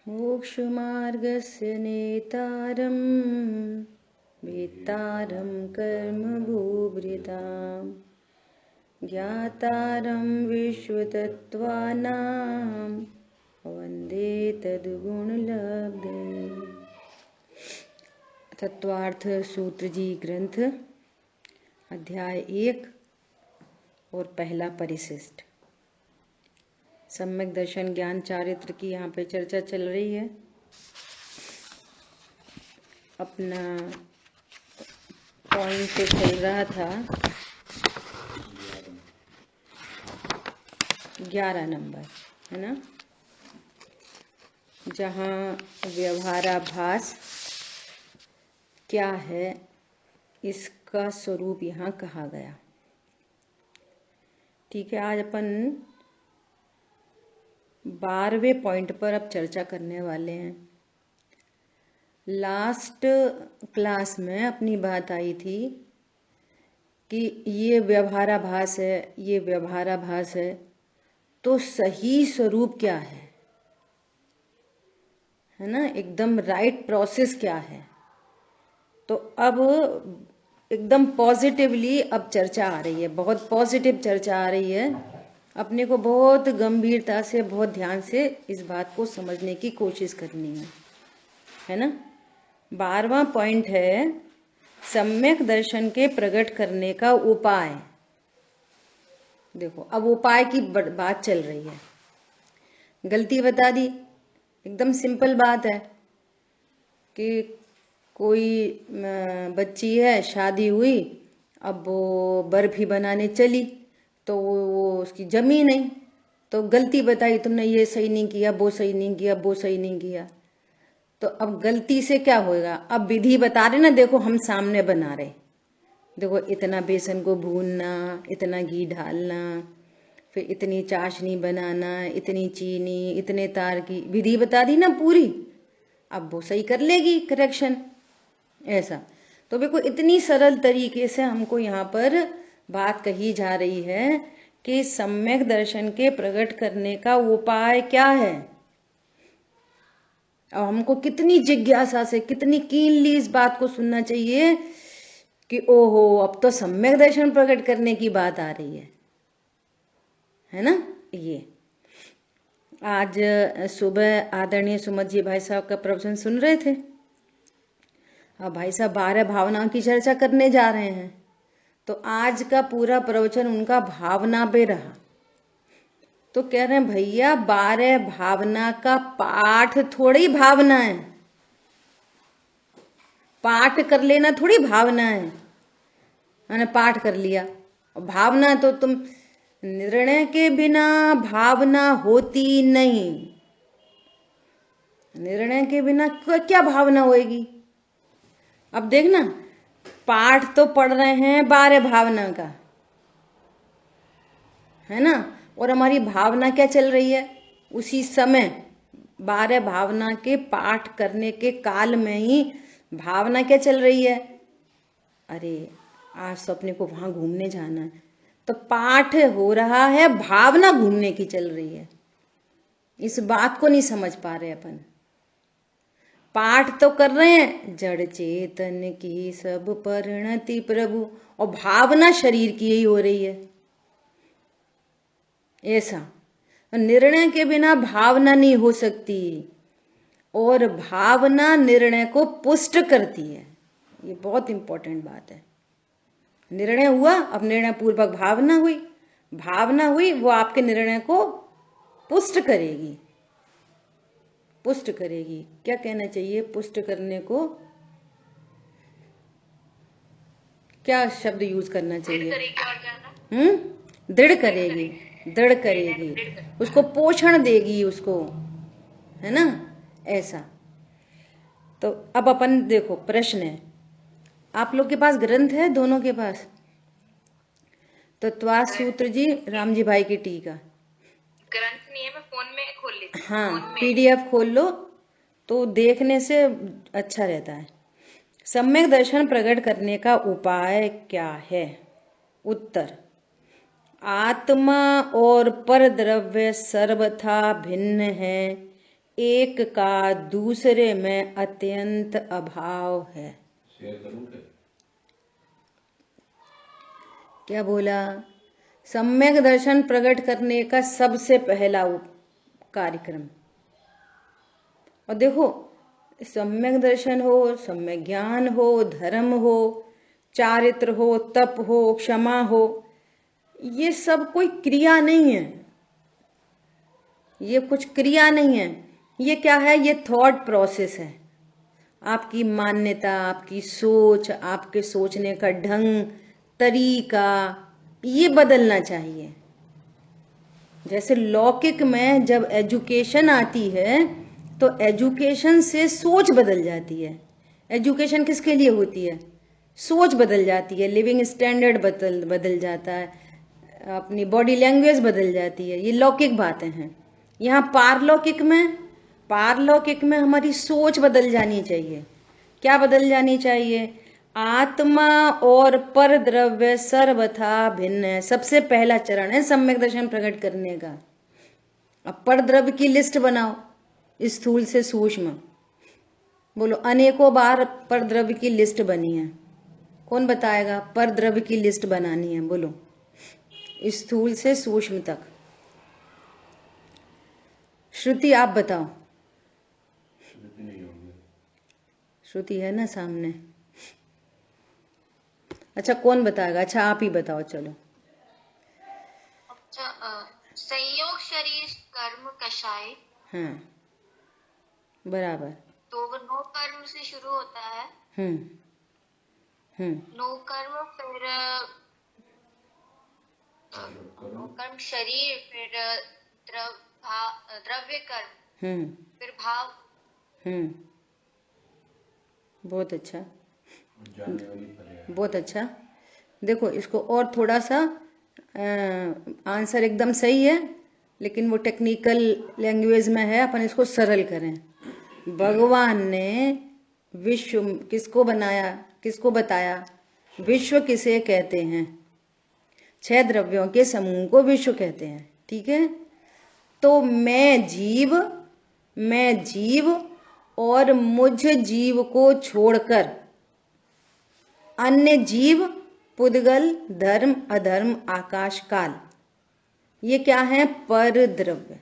मोक्षमार्गस्य नेतारं वेत्तारं कर्मभूभृतां ज्ञातारं विश्वतत्त्वानां वन्दे तद्गुणलब्धये। तत्वार्थ सूत्र जी ग्रंथ अध्याय 1 और पहला परिशिष्ट। सम्यक दर्शन ज्ञान चारित्र की यहाँ पे चर्चा चल रही है। अपना पॉइंट चल रहा था 11 नंबर, है ना, जहाँ व्यवहाराभास क्या है इसका स्वरूप यहाँ कहा गया। ठीक है, आज अपन 12वें पॉइंट पर अब चर्चा करने वाले हैं। लास्ट क्लास में अपनी बात आई थी कि ये व्यवहाराभास है, ये व्यवहाराभास है, तो सही स्वरूप क्या है ना, एकदम राइट प्रोसेस क्या है। तो अब एकदम पॉजिटिवली अब चर्चा आ रही है, बहुत पॉजिटिव चर्चा आ रही है। अपने को बहुत गंभीरता से, बहुत ध्यान से इस बात को समझने की कोशिश करनी है ना। 12वां पॉइंट है सम्यक दर्शन के प्रकट करने का उपाय। देखो, अब उपाय की बात चल रही है। गलती बता दी, एकदम सिंपल बात है कि कोई बच्ची है, शादी हुई, अब वो बर्फी बनाने चली तो वो उसकी जमी नहीं, तो गलती बताई तुमने, ये सही नहीं किया, वो सही नहीं किया, वो सही नहीं किया। तो अब गलती से क्या होगा, अब विधि बता रहे ना, देखो हम सामने बना रहे, देखो इतना बेसन को भूनना, इतना घी डालना, फिर इतनी चाशनी बनाना, इतनी चीनी, इतने तार की विधि बता दी ना पूरी। अब वो सही कर लेगी करेक्शन, ऐसा। तो देखो इतनी सरल तरीके से हमको यहाँ पर बात कही जा रही है कि सम्यक दर्शन के प्रकट करने का उपाय क्या है। अब हमको कितनी जिज्ञासा से, कितनी कीनली इस बात को सुनना चाहिए कि ओहो, अब तो सम्यक दर्शन प्रकट करने की बात आ रही है ना। ये आज सुबह आदरणीय सुमत जी भाई साहब का प्रवचन सुन रहे थे। अब भाई साहब 12 भावनाओं की चर्चा करने जा रहे हैं, तो आज का पूरा प्रवचन उनका भावना पे रहा। तो कह रहे हैं भैया 12 भावना का पाठ थोड़ी भावना है, पाठ कर लेना थोड़ी भावना है। मैंने पाठ कर लिया, भावना तो तुम, निर्णय के बिना भावना होती नहीं। निर्णय के बिना क्या भावना होएगी। अब देखना, पाठ तो पढ़ रहे हैं 12 भावना का, है ना, और हमारी भावना क्या चल रही है उसी समय। 12 भावना के पाठ करने के काल में ही भावना क्या चल रही है, अरे आज तो अपने को वहां घूमने जाना है, तो पाठ हो रहा है, भावना घूमने की चल रही है। इस बात को नहीं समझ पा रहे अपन। पाठ तो कर रहे हैं जड़ चेतन की सब परिणति प्रभु, और भावना शरीर की ही हो रही है, ऐसा। निर्णय के बिना भावना नहीं हो सकती, और भावना निर्णय को पुष्ट करती है। ये बहुत इंपॉर्टेंट बात है। निर्णय हुआ, अब निर्णय पूर्वक भावना हुई, भावना हुई, वो आपके निर्णय को पुष्ट करेगी। पुष्ट करेगी, क्या कहना चाहिए पुष्ट करने को, क्या शब्द यूज करना चाहिए। दृढ़ करेगी, दृढ़ करेगी, उसको पोषण देगी, उसको, है ना, ऐसा। तो अब अपन देखो, प्रश्न है, आप लोग के पास ग्रंथ है, दोनों के पास? तो त्वा सूत्र जी, राम जी भाई की टीका। ग्रंथ नहीं है, मैं फोन में खोल लेती हूँ। हाँ, PDF खोल लो तो देखने से अच्छा रहता है। सम्यक दर्शन प्रकट करने का उपाय क्या है? उत्तर, आत्मा और पर द्रव्य सर्वथा भिन्न है, एक का दूसरे में अत्यंत अभाव है। शेयर करूं क्या बोला? सम्यक दर्शन प्रकट करने का सबसे पहला कार्यक्रम। और देखो, सम्यक दर्शन हो, सम्यक ज्ञान हो, धर्म हो, चारित्र हो, तप हो, क्षमा हो, ये सब कोई क्रिया नहीं है। ये कुछ क्रिया नहीं है। ये क्या है? ये थॉट प्रोसेस है। आपकी मान्यता, आपकी सोच, आपके सोचने का ढंग, तरीका, ये बदलना चाहिए। जैसे लौकिक में जब एजुकेशन आती है तो एजुकेशन से सोच बदल जाती है। एजुकेशन किसके लिए होती है? सोच बदल जाती है, लिविंग स्टैंडर्ड बदल जाता है, अपनी बॉडी लैंग्वेज बदल जाती है। ये लौकिक बातें हैं। यहाँ पारलौकिक में हमारी सोच बदल जानी चाहिए। क्या बदल जानी चाहिए? आत्मा और पर द्रव्य सर्वथा भिन्न है। सबसे पहला चरण है सम्यक दर्शन प्रकट करने का। अब पर द्रव्य की लिस्ट बनाओ, स्थूल से सूक्ष्म। बोलो, अनेकों बार पर द्रव्य की लिस्ट बनी है। कौन बताएगा? पर द्रव्य की लिस्ट बनानी है। बोलो, स्थूल से सूक्ष्म तक। श्रुति आप बताओ। श्रुति है ना सामने? अच्छा, कौन बताएगा? अच्छा, आप ही बताओ। चलो। अच्छा, संयोग शरीर कर्म कषाय। हाँ, बराबर। तो वो नो कर्म से शुरू होता है। नो कर्म, फिर नो कर्म शरीर, फिर द्रव्य कर्म, फिर भाव। बहुत अच्छा, बहुत अच्छा। देखो, इसको और थोड़ा सा आंसर एकदम सही है, लेकिन वो टेक्निकल लैंग्वेज में है, अपन इसको सरल करें। भगवान ने विश्व किसको बनाया, किसको बताया? विश्व किसे कहते हैं? 6 द्रव्यों के समूह को विश्व कहते हैं। ठीक है? तो मैं जीव और मुझ जीव को छोड़कर अन्य जीव, पुद्गल, धर्म, अधर्म, आकाश, काल, ये क्या है? पर द्रव्य।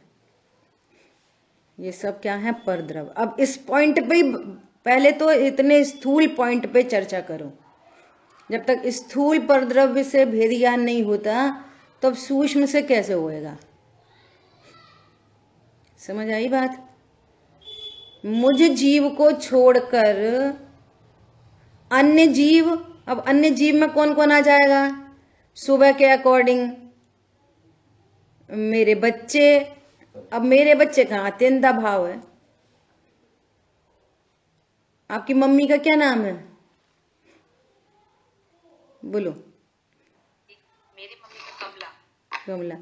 ये सब क्या है? पर द्रव्य। अब इस पॉइंट पे पहले तो इतने स्थूल पॉइंट पे चर्चा करो। जब तक स्थूल पर द्रव्य से भेद ज्ञान नहीं होता, तब सूक्ष्म से कैसे होएगा? समझ आई बात? मुझ जीव को छोड़कर अन्य जीव। अब अन्य जीव में कौन कौन आ जाएगा? सुबह के अकॉर्डिंग मेरे बच्चे। अब मेरे बच्चे कहाँ? अत्यंत भाव है। आपकी मम्मी का क्या नाम है? बोलो। मेरी मम्मी का कमला। कमला।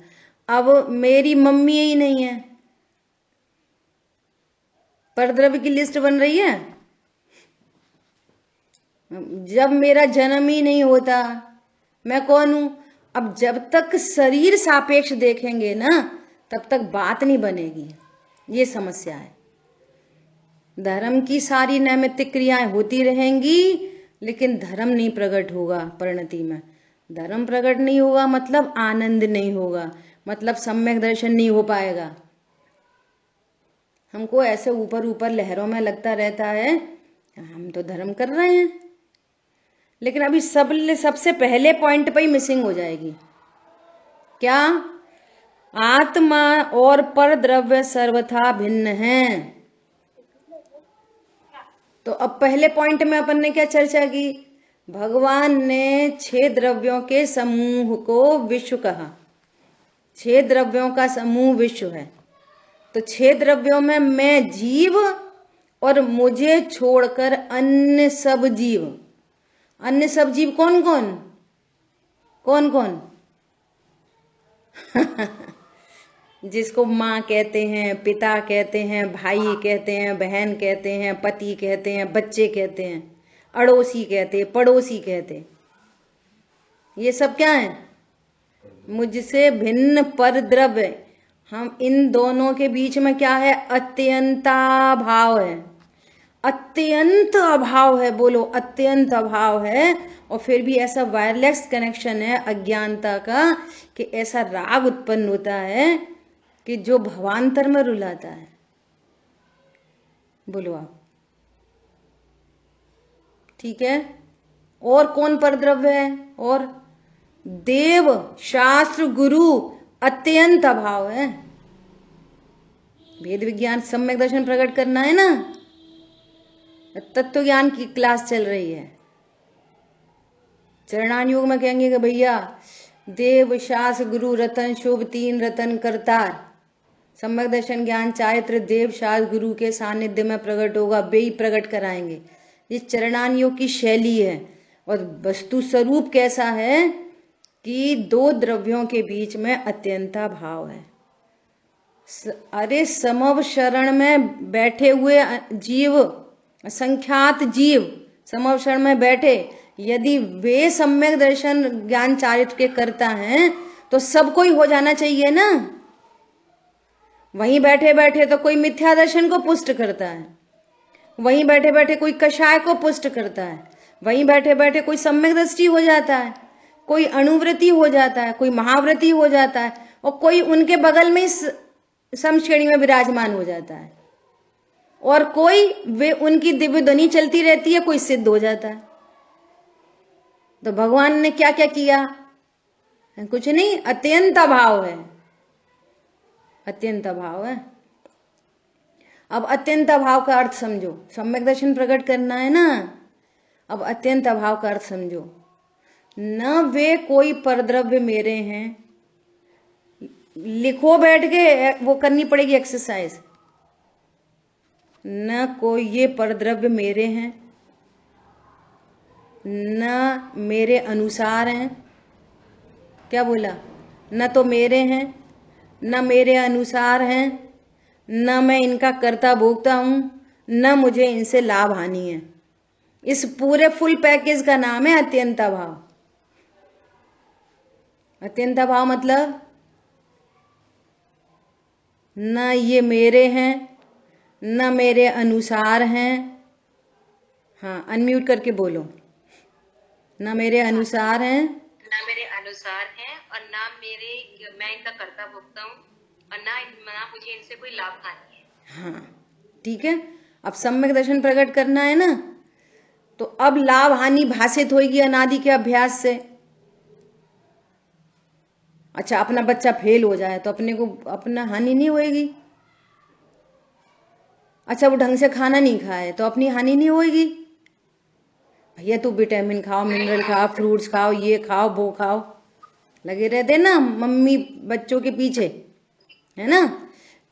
अब मेरी मम्मी ही नहीं है, पर द्रव्य की लिस्ट बन रही है। जब मेरा जन्म ही नहीं होता, मैं कौन हूं? अब जब तक शरीर सापेक्ष देखेंगे ना, तब तक बात नहीं बनेगी। ये समस्या है। धर्म की सारी नैमित्तिक क्रियाएं होती रहेंगी, लेकिन धर्म नहीं प्रकट होगा। परिणति में धर्म प्रकट नहीं होगा, मतलब आनंद नहीं होगा, मतलब सम्यक दर्शन नहीं हो पाएगा। हमको ऐसे ऊपर ऊपर लहरों में लगता रहता है हम तो धर्म कर रहे हैं, लेकिन अभी सबसे पहले पॉइंट पे ही मिसिंग हो जाएगी। क्या? आत्मा और पर द्रव्य सर्वथा भिन्न हैं। तो अब पहले पॉइंट में अपन ने क्या चर्चा की? भगवान ने 6 द्रव्यों के समूह को विश्व कहा। 6 द्रव्यों का समूह विश्व है। तो 6 द्रव्यों में मैं जीव और मुझे छोड़कर अन्य सब जीव। अन्य सब जीव कौन कौन? कौन कौन? जिसको माँ कहते हैं, पिता कहते हैं, भाई कहते हैं, बहन कहते हैं, पति कहते हैं, बच्चे कहते हैं, अड़ोसी कहते हैं, पड़ोसी कहते हैं। ये सब क्या है? मुझसे भिन्न पर द्रव्य। हम इन दोनों के बीच में क्या है? अत्यंता भाव है, अत्यंत अभाव है। बोलो, अत्यंत अभाव है। और फिर भी ऐसा वायरलेस कनेक्शन है अज्ञानता का कि ऐसा राग उत्पन्न होता है कि जो भवांतर में रुलाता है। बोलो आप, ठीक है। और कौन परद्रव्य है? और देव, शास्त्र, गुरु अत्यंत अभाव है। वेद विज्ञान सम्यक दर्शन प्रकट करना है ना, तत्व ज्ञान की क्लास चल रही है। चरणान योग में कहेंगे कि भैया देव, शास्त्र, गुरु, रतन, शुभ, तीन रतन करतार। सम्यक दर्शन ज्ञान चारित्र देव, शास्त्र, गुरु के सानिध्य में प्रकट होगा, वे ही प्रकट कराएंगे। ये चरणान योग की शैली है। और वस्तु स्वरूप कैसा है कि दो द्रव्यों के बीच में अत्यंता भाव है। अरे समव शरण में बैठे हुए जीव, संख्यात जीव समव शरण में बैठे, यदि वे सम्यक दर्शन ज्ञान चारित्र के करता हैं तो सबको ही हो जाना चाहिए ना। वहीं बैठे बैठे तो कोई मिथ्या दर्शन को पुष्ट करता है, वहीं बैठे बैठे कोई कषाय को पुष्ट करता है, वहीं बैठे बैठे कोई सम्यक दृष्टि हो जाता है, कोई अणुव्रति हो जाता है, कोई महाव्रति हो जाता है, और कोई उनके बगल में समश्रेणी में विराजमान हो जाता है, और कोई वे उनकी दिव्य ध्वनि चलती रहती है, कोई सिद्ध हो जाता है। तो भगवान ने क्या क्या किया? कुछ नहीं, अत्यंत अभाव है, अत्यंत अभाव है। अब अत्यंत अभाव का अर्थ समझो, सम्यक दर्शन प्रकट करना है ना। अब अत्यंत अभाव का अर्थ समझो। न वे कोई परद्रव्य मेरे हैं, लिखो बैठ के, वो करनी पड़ेगी एक्सरसाइज। न कोई ये परद्रव्य मेरे हैं, न मेरे अनुसार हैं। क्या बोला? न तो मेरे हैं, न मेरे अनुसार हैं, न मैं इनका कर्ता भोगता हूं, न मुझे इनसे लाभ हानि है। इस पूरे फुल पैकेज का नाम है अत्यंत अभाव। अत्यंत अभाव मतलब न ये मेरे हैं, न मेरे अनुसार हैं। हाँ, अनम्यूट करके बोलो। न मेरे अनुसार हैं, ना मेरे अनुसार है, और ना मैं इनका कर्ता भोगता हूँ, और ना मुझे इनसे कोई लाभ हानि है। हाँ ठीक है। अब सम्यक दर्शन प्रकट करना है ना, तो अब लाभ हानि भाषित होगी अनादि के अभ्यास से। अच्छा, अपना बच्चा फेल हो जाए तो अपने को अपना हानि नहीं होएगी। अच्छा, वो ढंग से खाना नहीं खाए तो अपनी हानि नहीं होएगी। भैया तू विटामिन खाओ, मिनरल खाओ, फ्रूट्स खाओ, ये खाओ, वो खाओ, लगे रहते ना मम्मी बच्चों के पीछे, है ना।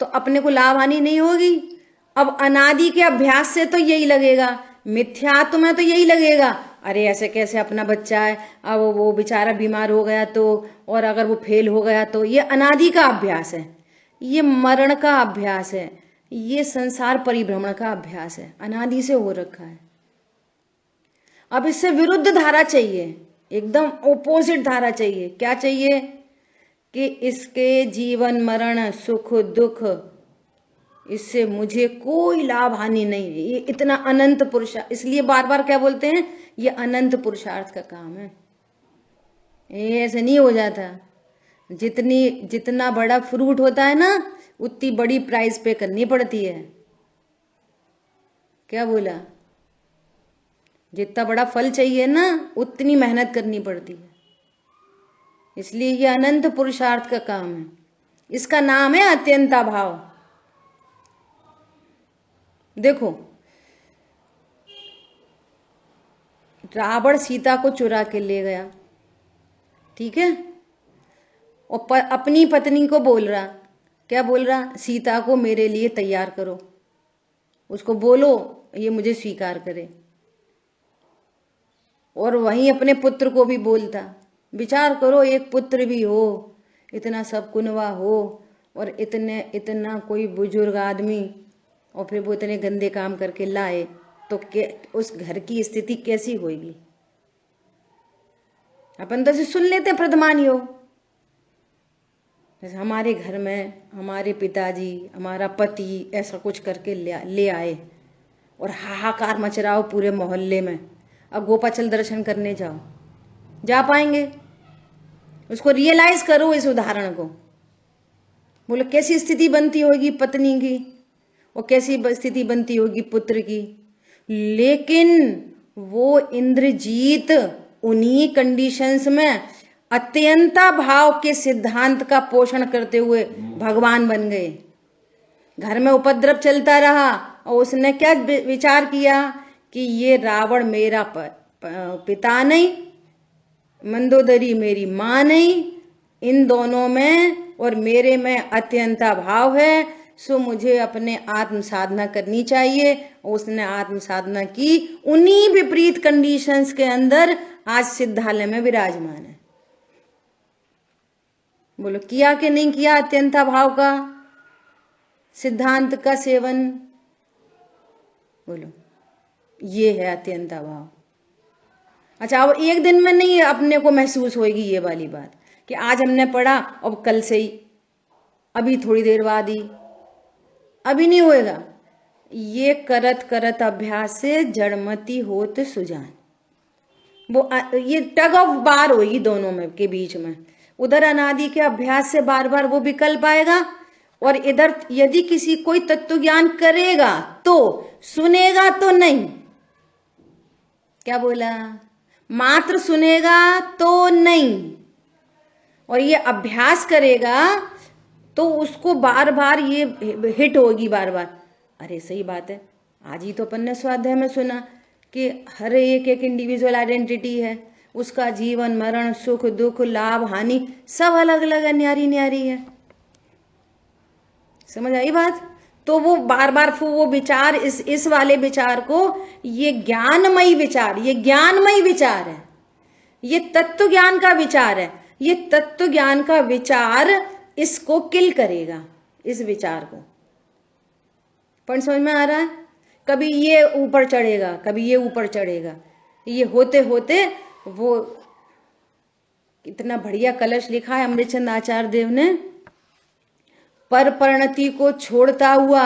तो अपने को लाभ हानि नहीं होगी। अब अनादि के अभ्यास से तो यही लगेगा, मिथ्यात्व में तो यही लगेगा, अरे ऐसे कैसे अपना बच्चा है, अब वो बेचारा बीमार हो गया तो, और अगर वो फेल हो गया तो। ये अनादि का अभ्यास है, ये मरण का अभ्यास है, ये संसार परिभ्रमण का अभ्यास है, अनादि से हो रखा है। अब इससे विरुद्ध धारा चाहिए, एकदम ओपोजिट धारा चाहिए। क्या चाहिए? कि इसके जीवन मरण सुख दुख, इससे मुझे कोई लाभ हानि नहीं है। ये इतना अनंत पुरुषार्थ, इसलिए बार बार क्या बोलते हैं, ये अनंत पुरुषार्थ का काम है। ये ऐसे नहीं हो जाता। जितना बड़ा फ्रूट होता है ना, उतनी बड़ी प्राइस पे करनी पड़ती है। क्या बोला? जितना बड़ा फल चाहिए ना, उतनी मेहनत करनी पड़ती है। इसलिए ये अनंत पुरुषार्थ का काम है। इसका नाम है अत्यंता भाव। देखो, रावण सीता को चुरा के ले गया, ठीक है, और अपनी पत्नी को बोल रहा, क्या बोल रहा? सीता को मेरे लिए तैयार करो, उसको बोलो ये मुझे स्वीकार करे। और वहीं अपने पुत्र को भी बोलता, विचार करो, एक पुत्र भी हो, इतना सब कुनवा हो, और इतना कोई बुजुर्ग आदमी, और फिर वो इतने गंदे काम करके लाए, तो उस घर की स्थिति कैसी होगी? अपन तो सिर्फ सुन लेते हैं प्रधान योग, जैसे हमारे घर में हमारे पिताजी, हमारा पति ऐसा कुछ करके ले आए और हाहाकार मच रहा हो पूरे मोहल्ले में, अब गोपाचल दर्शन करने जाओ, जा पाएंगे? उसको रियलाइज करो इस उदाहरण को। बोलो कैसी स्थिति बनती होगी पत्नी की और कैसी स्थिति बनती होगी पुत्र की। लेकिन वो इंद्रजीत उन्हीं कंडीशंस में अत्यंता भाव के सिद्धांत का पोषण करते हुए भगवान बन गए। घर में उपद्रव चलता रहा और उसने क्या विचार किया कि ये रावण मेरा पिता नहीं, मंदोदरी मेरी मां नहीं, इन दोनों में और मेरे में अत्यंता भाव है, सो मुझे अपने आत्म साधना करनी चाहिए। उसने आत्म साधना की, उन्हीं विपरीत कंडीशंस के अंदर आज सिद्धालय में विराजमान है। बोलो किया कि नहीं किया अत्यंता भाव का सिद्धांत का सेवन? बोलो ये है अत्यंता भाव। अच्छा, अब एक दिन में नहीं अपने को महसूस होगी ये वाली बात कि आज हमने पढ़ा अब कल से ही, अभी थोड़ी देर बाद ही, अभी नहीं होएगा। ये करत करत अभ्यास से जड़मती होत सुजान, वो ये टग ऑफ बार होगी दोनों में के बीच में। उधर अनादि के अभ्यास से बार बार वो विकल्प आएगा और इधर यदि किसी कोई तत्व ज्ञान करेगा तो सुनेगा तो नहीं। क्या बोला? मात्र सुनेगा तो नहीं, और ये अभ्यास करेगा तो उसको बार बार ये हिट होगी बार बार। अरे सही बात है, आज ही तो अपन ने स्वाध्याय में सुना कि हर एक इंडिविजुअल आइडेंटिटी है, उसका जीवन मरण सुख दुख लाभ हानि सब अलग अलग है, न्यारी न्यारी है। समझ आई बात? तो वो बार बार वो विचार इस वाले विचार को, ये ज्ञानमयी विचार, ये ज्ञानमयी विचार है, ये तत्व ज्ञान का विचार है। ये तत्व ज्ञान का विचार इसको किल करेगा, इस विचार को। पॉइंट समझ में आ रहा है? कभी ये ऊपर चढ़ेगा, कभी ये ऊपर चढ़ेगा। ये होते होते वो इतना बढ़िया कलश लिखा है अमृतचंद आचार्य देव ने, पर परिणति को छोड़ता हुआ,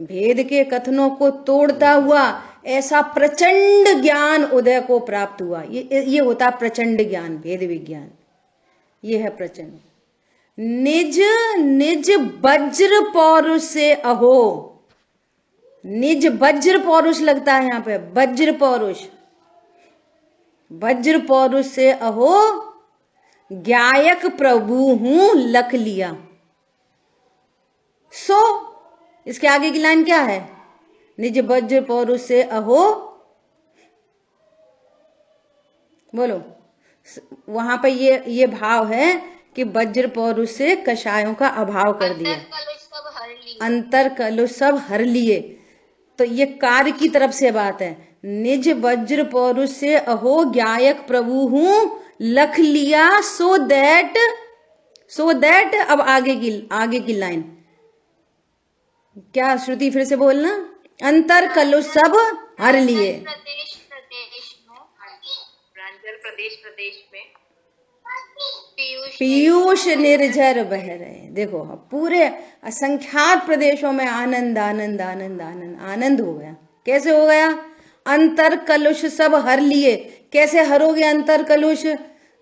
भेद के कथनों को तोड़ता हुआ ऐसा प्रचंड ज्ञान उदय को प्राप्त हुआ। ये होता प्रचंड ज्ञान, भेद विज्ञान। ये है प्रचंड। निज निज वज्र पौरुष से अहो, निज वज्र पौरुष लगता है यहां पे, वज्र पौरुष, वज्र पौरुष से अहो ज्ञायक प्रभु हूं लख लिया। सो इसके आगे की लाइन क्या है? निज वज्र पौरुष से अहो, बोलो वहां पे ये भाव है कि वज्र पौरुष से कषायों का अभाव कर दिया, अंतर कलुष सब हर लिए। तो ये कार्य की तरफ से बात है। निज वज्र पौरुष से अहो ज्ञायक प्रभु हूं लख लिया, सो दैट अब आगे की लाइन क्या? श्रुति फिर से बोलना। अंतर कलुष सब हर लिए, प्रदेश में पीयूष निर्झर बह रहे। देखो पूरे असंख्यात प्रदेशों में आनंद आनंद आनंद आनंद आनंद हो गया। कैसे हो गया? अंतर कलुष सब हर लिए। कैसे हरोगे अंतर कलुष?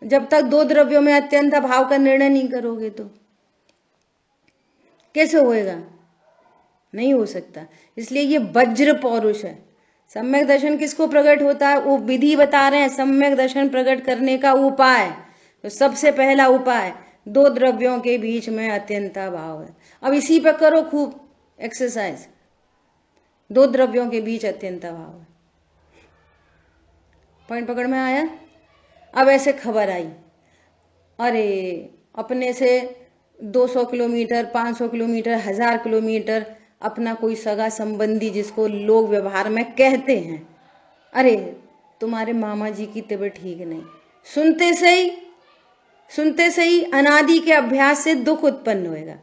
जब तक दो द्रव्यों में अत्यंत भाव का निर्णय नहीं करोगे तो कैसे होएगा? नहीं हो सकता। इसलिए ये वज्र पौरुष है। सम्यक दर्शन किसको प्रकट होता है? वो विधि बता रहे हैं, सम्यक दर्शन प्रकट करने का उपाय। तो सबसे पहला उपाय दो द्रव्यों के बीच में अत्यंता भाव है। अब इसी पे करो खूब एक्सरसाइज। दो द्रव्यों के बीच अत्यंता भाव है। पॉइंट पकड़ में आया? अब ऐसे खबर आई, अरे अपने से 200 किलोमीटर 500 किलोमीटर 1000 किलोमीटर अपना कोई सगा संबंधी जिसको लोग व्यवहार में कहते हैं, अरे तुम्हारे मामा जी की तबीयत ठीक नहीं। सुनते से ही अनादि के अभ्यास से दुख उत्पन्न होएगा।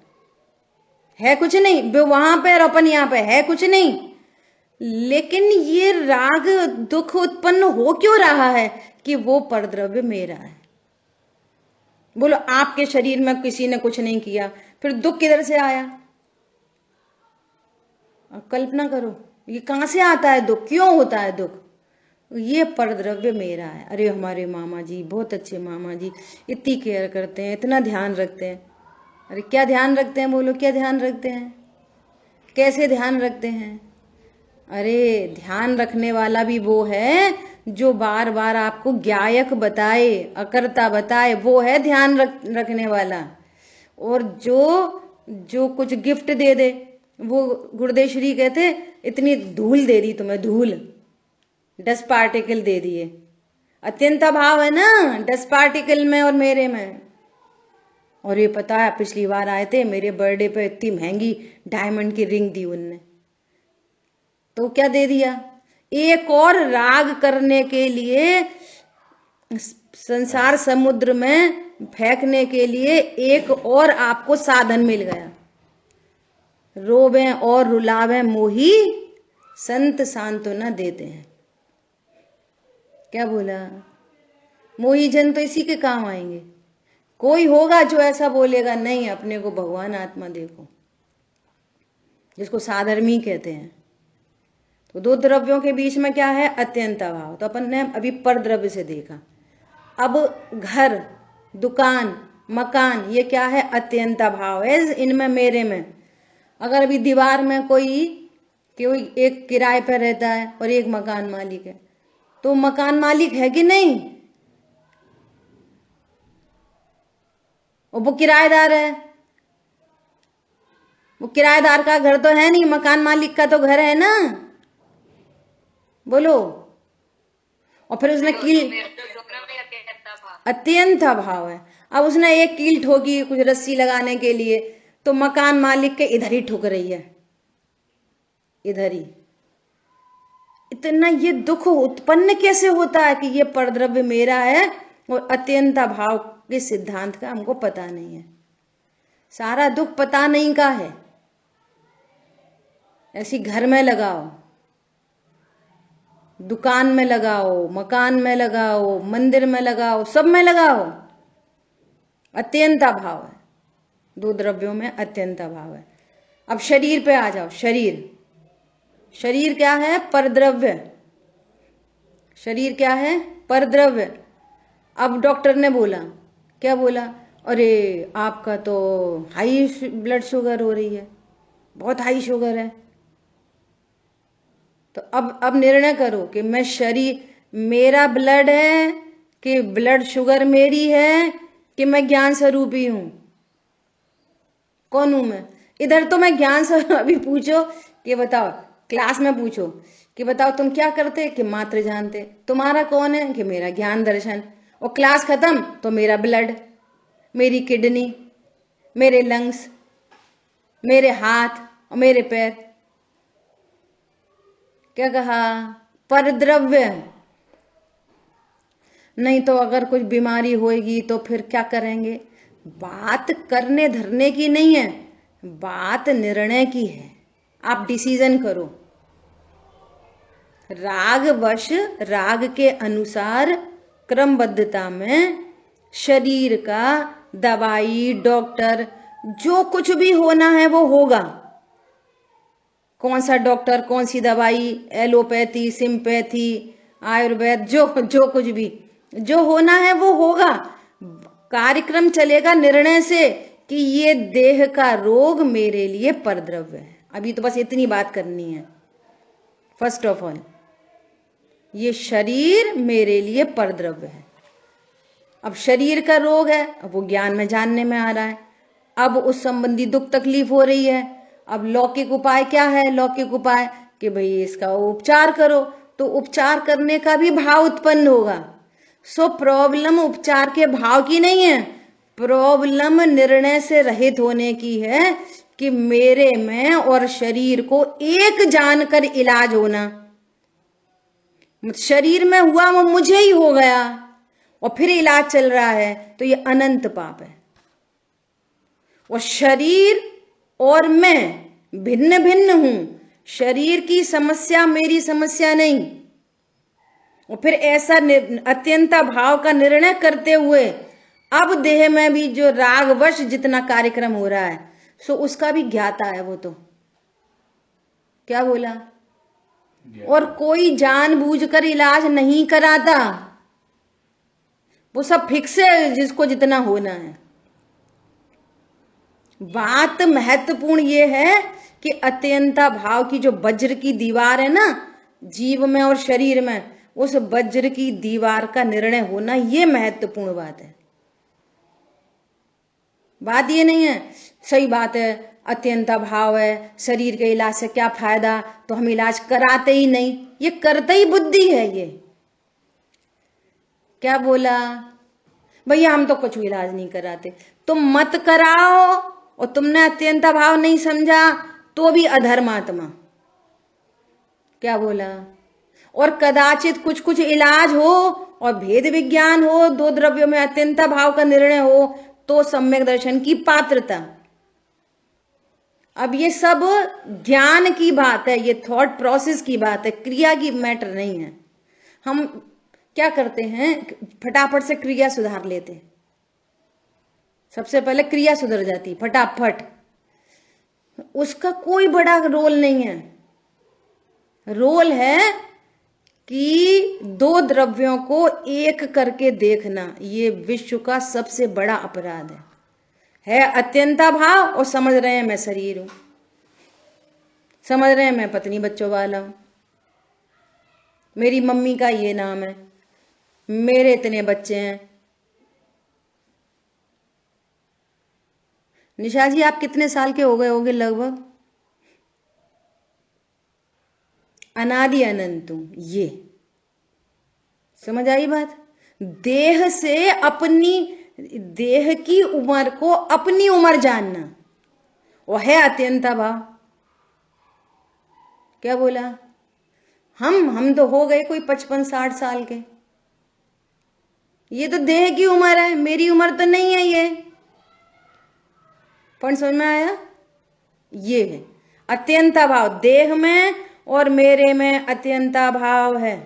है कुछ नहीं, वो वहां पे और अपन यहाँ पे है कुछ नहीं। लेकिन ये राग दुख उत्पन्न हो क्यों रहा है? कि वो परद्रव्य मेरा है, बोलो आपके शरीर में किसी ने कुछ नहीं किया, फिर दुख किधर से आया? अब कल्पना करो, ये कहां से आता है दुख, क्यों होता है दुख? ये परद्रव्य मेरा है। अरे हमारे मामा जी बहुत अच्छे, मामा जी इतनी केयर करते हैं, इतना ध्यान रखते हैं। अरे क्या ध्यान रखते हैं? बोलो क्या ध्यान रखते हैं, कैसे ध्यान रखते हैं? अरे ध्यान रखने वाला भी वो है जो बार बार आपको ज्ञायक बताए, अकर्ता बताए, वो है ध्यान रखने वाला। और जो कुछ गिफ्ट दे दे, वो गुरुदेव श्री कहते इतनी धूल दे दी तुम्हें, धूल, डस्ट पार्टिकल दे दिए। अत्यंत भाव है ना डस्ट पार्टिकल में और मेरे में। और ये पता है पिछली बार आए थे मेरे बर्थडे पे, इतनी महंगी डायमंड की रिंग दी उनने, तो क्या दे दिया? एक और राग करने के लिए, संसार समुद्र में फेंकने के लिए एक और आपको साधन मिल गया। रोवे और रुलावे मोही, संत सांत्वना देते हैं। क्या बोला? मोही जन तो इसी के काम आएंगे। कोई होगा जो ऐसा बोलेगा नहीं अपने को भगवान आत्मा देखो, जिसको साधर्मी कहते हैं। तो दो द्रव्यों के बीच में क्या है? अत्यंत अभाव। तो अपन ने अभी पर द्रव्य से देखा। अब घर, दुकान, मकान, ये क्या है? अत्यंत अभाव है इनमें, मेरे में। अगर अभी दीवार में कोई एक किराए पर रहता है और एक मकान मालिक है, तो मकान मालिक है कि नहीं? और वो किराएदार है। वो किराएदार का घर तो है नहीं, मकान मालिक का तो घर है ना। बोलो। और फिर उसने कील, अत्यंत अभाव है। अब उसने एक कील ठोकी कुछ रस्सी लगाने के लिए, तो मकान मालिक के इधर ही ठुक रही है, इधर ही। इतना ये दुख उत्पन्न कैसे होता है कि ये परद्रव्य मेरा है और अत्यंत अभाव के सिद्धांत का हमको पता नहीं है। सारा दुख पता नहीं का है। ऐसी घर में लगाओ, दुकान में लगाओ, मकान में लगाओ, मंदिर में लगाओ, सब में लगाओ, अत्यंत अभाव है। दो द्रव्यों में अत्यंत अभाव है। अब शरीर पे आ जाओ। शरीर क्या है? परद्रव्य। शरीर क्या है? परद्रव्य। अब डॉक्टर ने बोला, क्या बोला? अरे आपका तो हाई ब्लड शुगर हो रही है, बहुत हाई शुगर है। तो अब निर्णय करो कि मैं शरीर, मेरा ब्लड है कि ब्लड शुगर मेरी है कि मैं ज्ञान स्वरूपी हूं? कौन हूं मैं? इधर तो मैं ज्ञान स्वरूप। अभी पूछो कि बताओ, क्लास में पूछो कि बताओ तुम क्या करते, कि मात्र जानते। तुम्हारा कौन है? कि मेरा ज्ञान दर्शन। और क्लास खत्म तो मेरा ब्लड, मेरी किडनी, मेरे लंग्स, मेरे हाथ और मेरे पैर। क्या कहा? परद्रव्य। नहीं तो अगर कुछ बीमारी होएगी तो फिर क्या करेंगे? बात करने धरने की नहीं है, बात निर्णय की है। आप डिसीजन करो। रागवश, राग के अनुसार क्रमबद्धता में शरीर का दवाई, डॉक्टर, जो कुछ भी होना है वो होगा। कौन सा डॉक्टर, कौन सी दवाई, एलोपैथी, सिम्पैथी, आयुर्वेद, जो कुछ भी जो होना है वो होगा। कार्यक्रम चलेगा निर्णय से कि ये देह का रोग मेरे लिए परद्रव्य है। अभी तो बस इतनी बात करनी है। फर्स्ट ऑफ ऑल, ये शरीर मेरे लिए परद्रव्य है। अब शरीर का रोग है, अब वो ज्ञान में जानने में आ रहा है। अब उस संबंधी दुख तकलीफ हो रही है। अब लौकिक उपाय क्या है? लौकिक उपाय कि भाई इसका उपचार करो, तो उपचार करने का भी भाव उत्पन्न होगा। सो प्रॉब्लम उपचार के भाव की नहीं है, प्रॉब्लम निर्णय से रहित होने की है कि मेरे में और शरीर को एक जानकर इलाज होना। शरीर में हुआ वो मुझे ही हो गया और फिर इलाज चल रहा है, तो ये अनंत पाप है। और शरीर और मैं भिन्न भिन्न हूं। शरीर की समस्या मेरी समस्या नहीं। और फिर ऐसा अत्यंत भाव का निर्णय करते हुए अब देह में भी जो रागवश जितना कार्यक्रम हो रहा है सो उसका भी ज्ञाता है वो। तो क्या बोला? और कोई जानबूझकर इलाज नहीं कराता, वो सब फिक्स है जिसको जितना होना है। बात महत्वपूर्ण ये है कि अत्यंता भाव की जो वज्र की दीवार है ना जीव में और शरीर में, उस वज्र की दीवार का निर्णय होना ये महत्वपूर्ण बात है। बात ये नहीं है, सही बात है अत्यंता भाव है, शरीर के इलाज से क्या फायदा, तो हम इलाज कराते ही नहीं, ये करते ही बुद्धि है ये। क्या बोला? भैया हम तो कुछ इलाज नहीं कराते, तुम मत कराओ, और तुमने अत्यंता भाव नहीं समझा तो भी अधर्मात्मा। क्या बोला? और कदाचित कुछ कुछ इलाज हो और भेद विज्ञान हो, दो द्रव्यों में अत्यंता भाव का निर्णय हो तो सम्यक दर्शन की पात्रता। अब ये सब ज्ञान की बात है, ये थॉट प्रोसेस की बात है, क्रिया की मैटर नहीं है। हम क्या करते हैं, फटाफट से क्रिया सुधार लेते हैं। सबसे पहले क्रिया सुधर जाती फटाफट, उसका कोई बड़ा रोल नहीं है। रोल है कि दो द्रव्यों को एक करके देखना, ये विश्व का सबसे बड़ा अपराध है अत्यंता भाव। और समझ रहे हैं मैं शरीर हूं, समझ रहे हैं मैं पत्नी बच्चों वाला हूं, मेरी मम्मी का ये नाम है, मेरे इतने बच्चे हैं। निशा जी आप कितने साल के हो गए होगे लगभग? अनादि अनंत हूं, ये समझ आई बात? देह से अपनी, देह की उम्र को अपनी उम्र जानना, वो है अत्यंता भाव। क्या बोला? हम तो हो गए कोई 55-60 साल के, ये तो देह की उम्र है, मेरी उम्र तो नहीं है ये। पॉइंट समझ में आया? ये है अत्यंता भाव, देह में और मेरे में अत्यंता भाव है।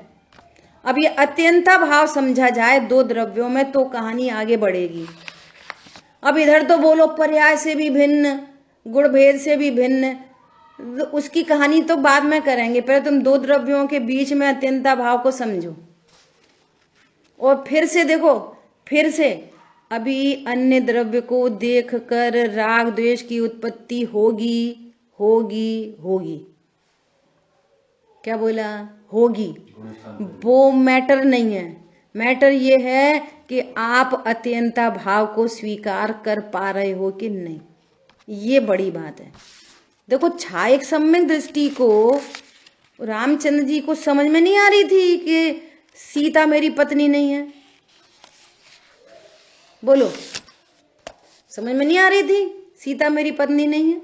अब ये अत्यंता भाव समझा जाए दो द्रव्यों में तो कहानी आगे बढ़ेगी। अब इधर तो बोलो पर्याय से भी भिन्न, गुण भेद से भी भिन्न, उसकी कहानी तो बाद में करेंगे, पहले तुम दो द्रव्यों के बीच में अत्यंता भाव को समझो। और फिर से देखो, फिर से अभी अन्य द्रव्य को देखकर राग द्वेष की उत्पत्ति होगी होगी होगी। क्या बोला? होगी। वो मैटर नहीं है, मैटर ये है कि आप अत्यंता भाव को स्वीकार कर पा रहे हो कि नहीं, ये बड़ी बात है। देखो छायक सम्यक दृष्टि को रामचंद्र जी को समझ में नहीं आ रही थी कि सीता मेरी पत्नी नहीं है। बोलो, समझ में नहीं आ रही थी सीता मेरी पत्नी नहीं है?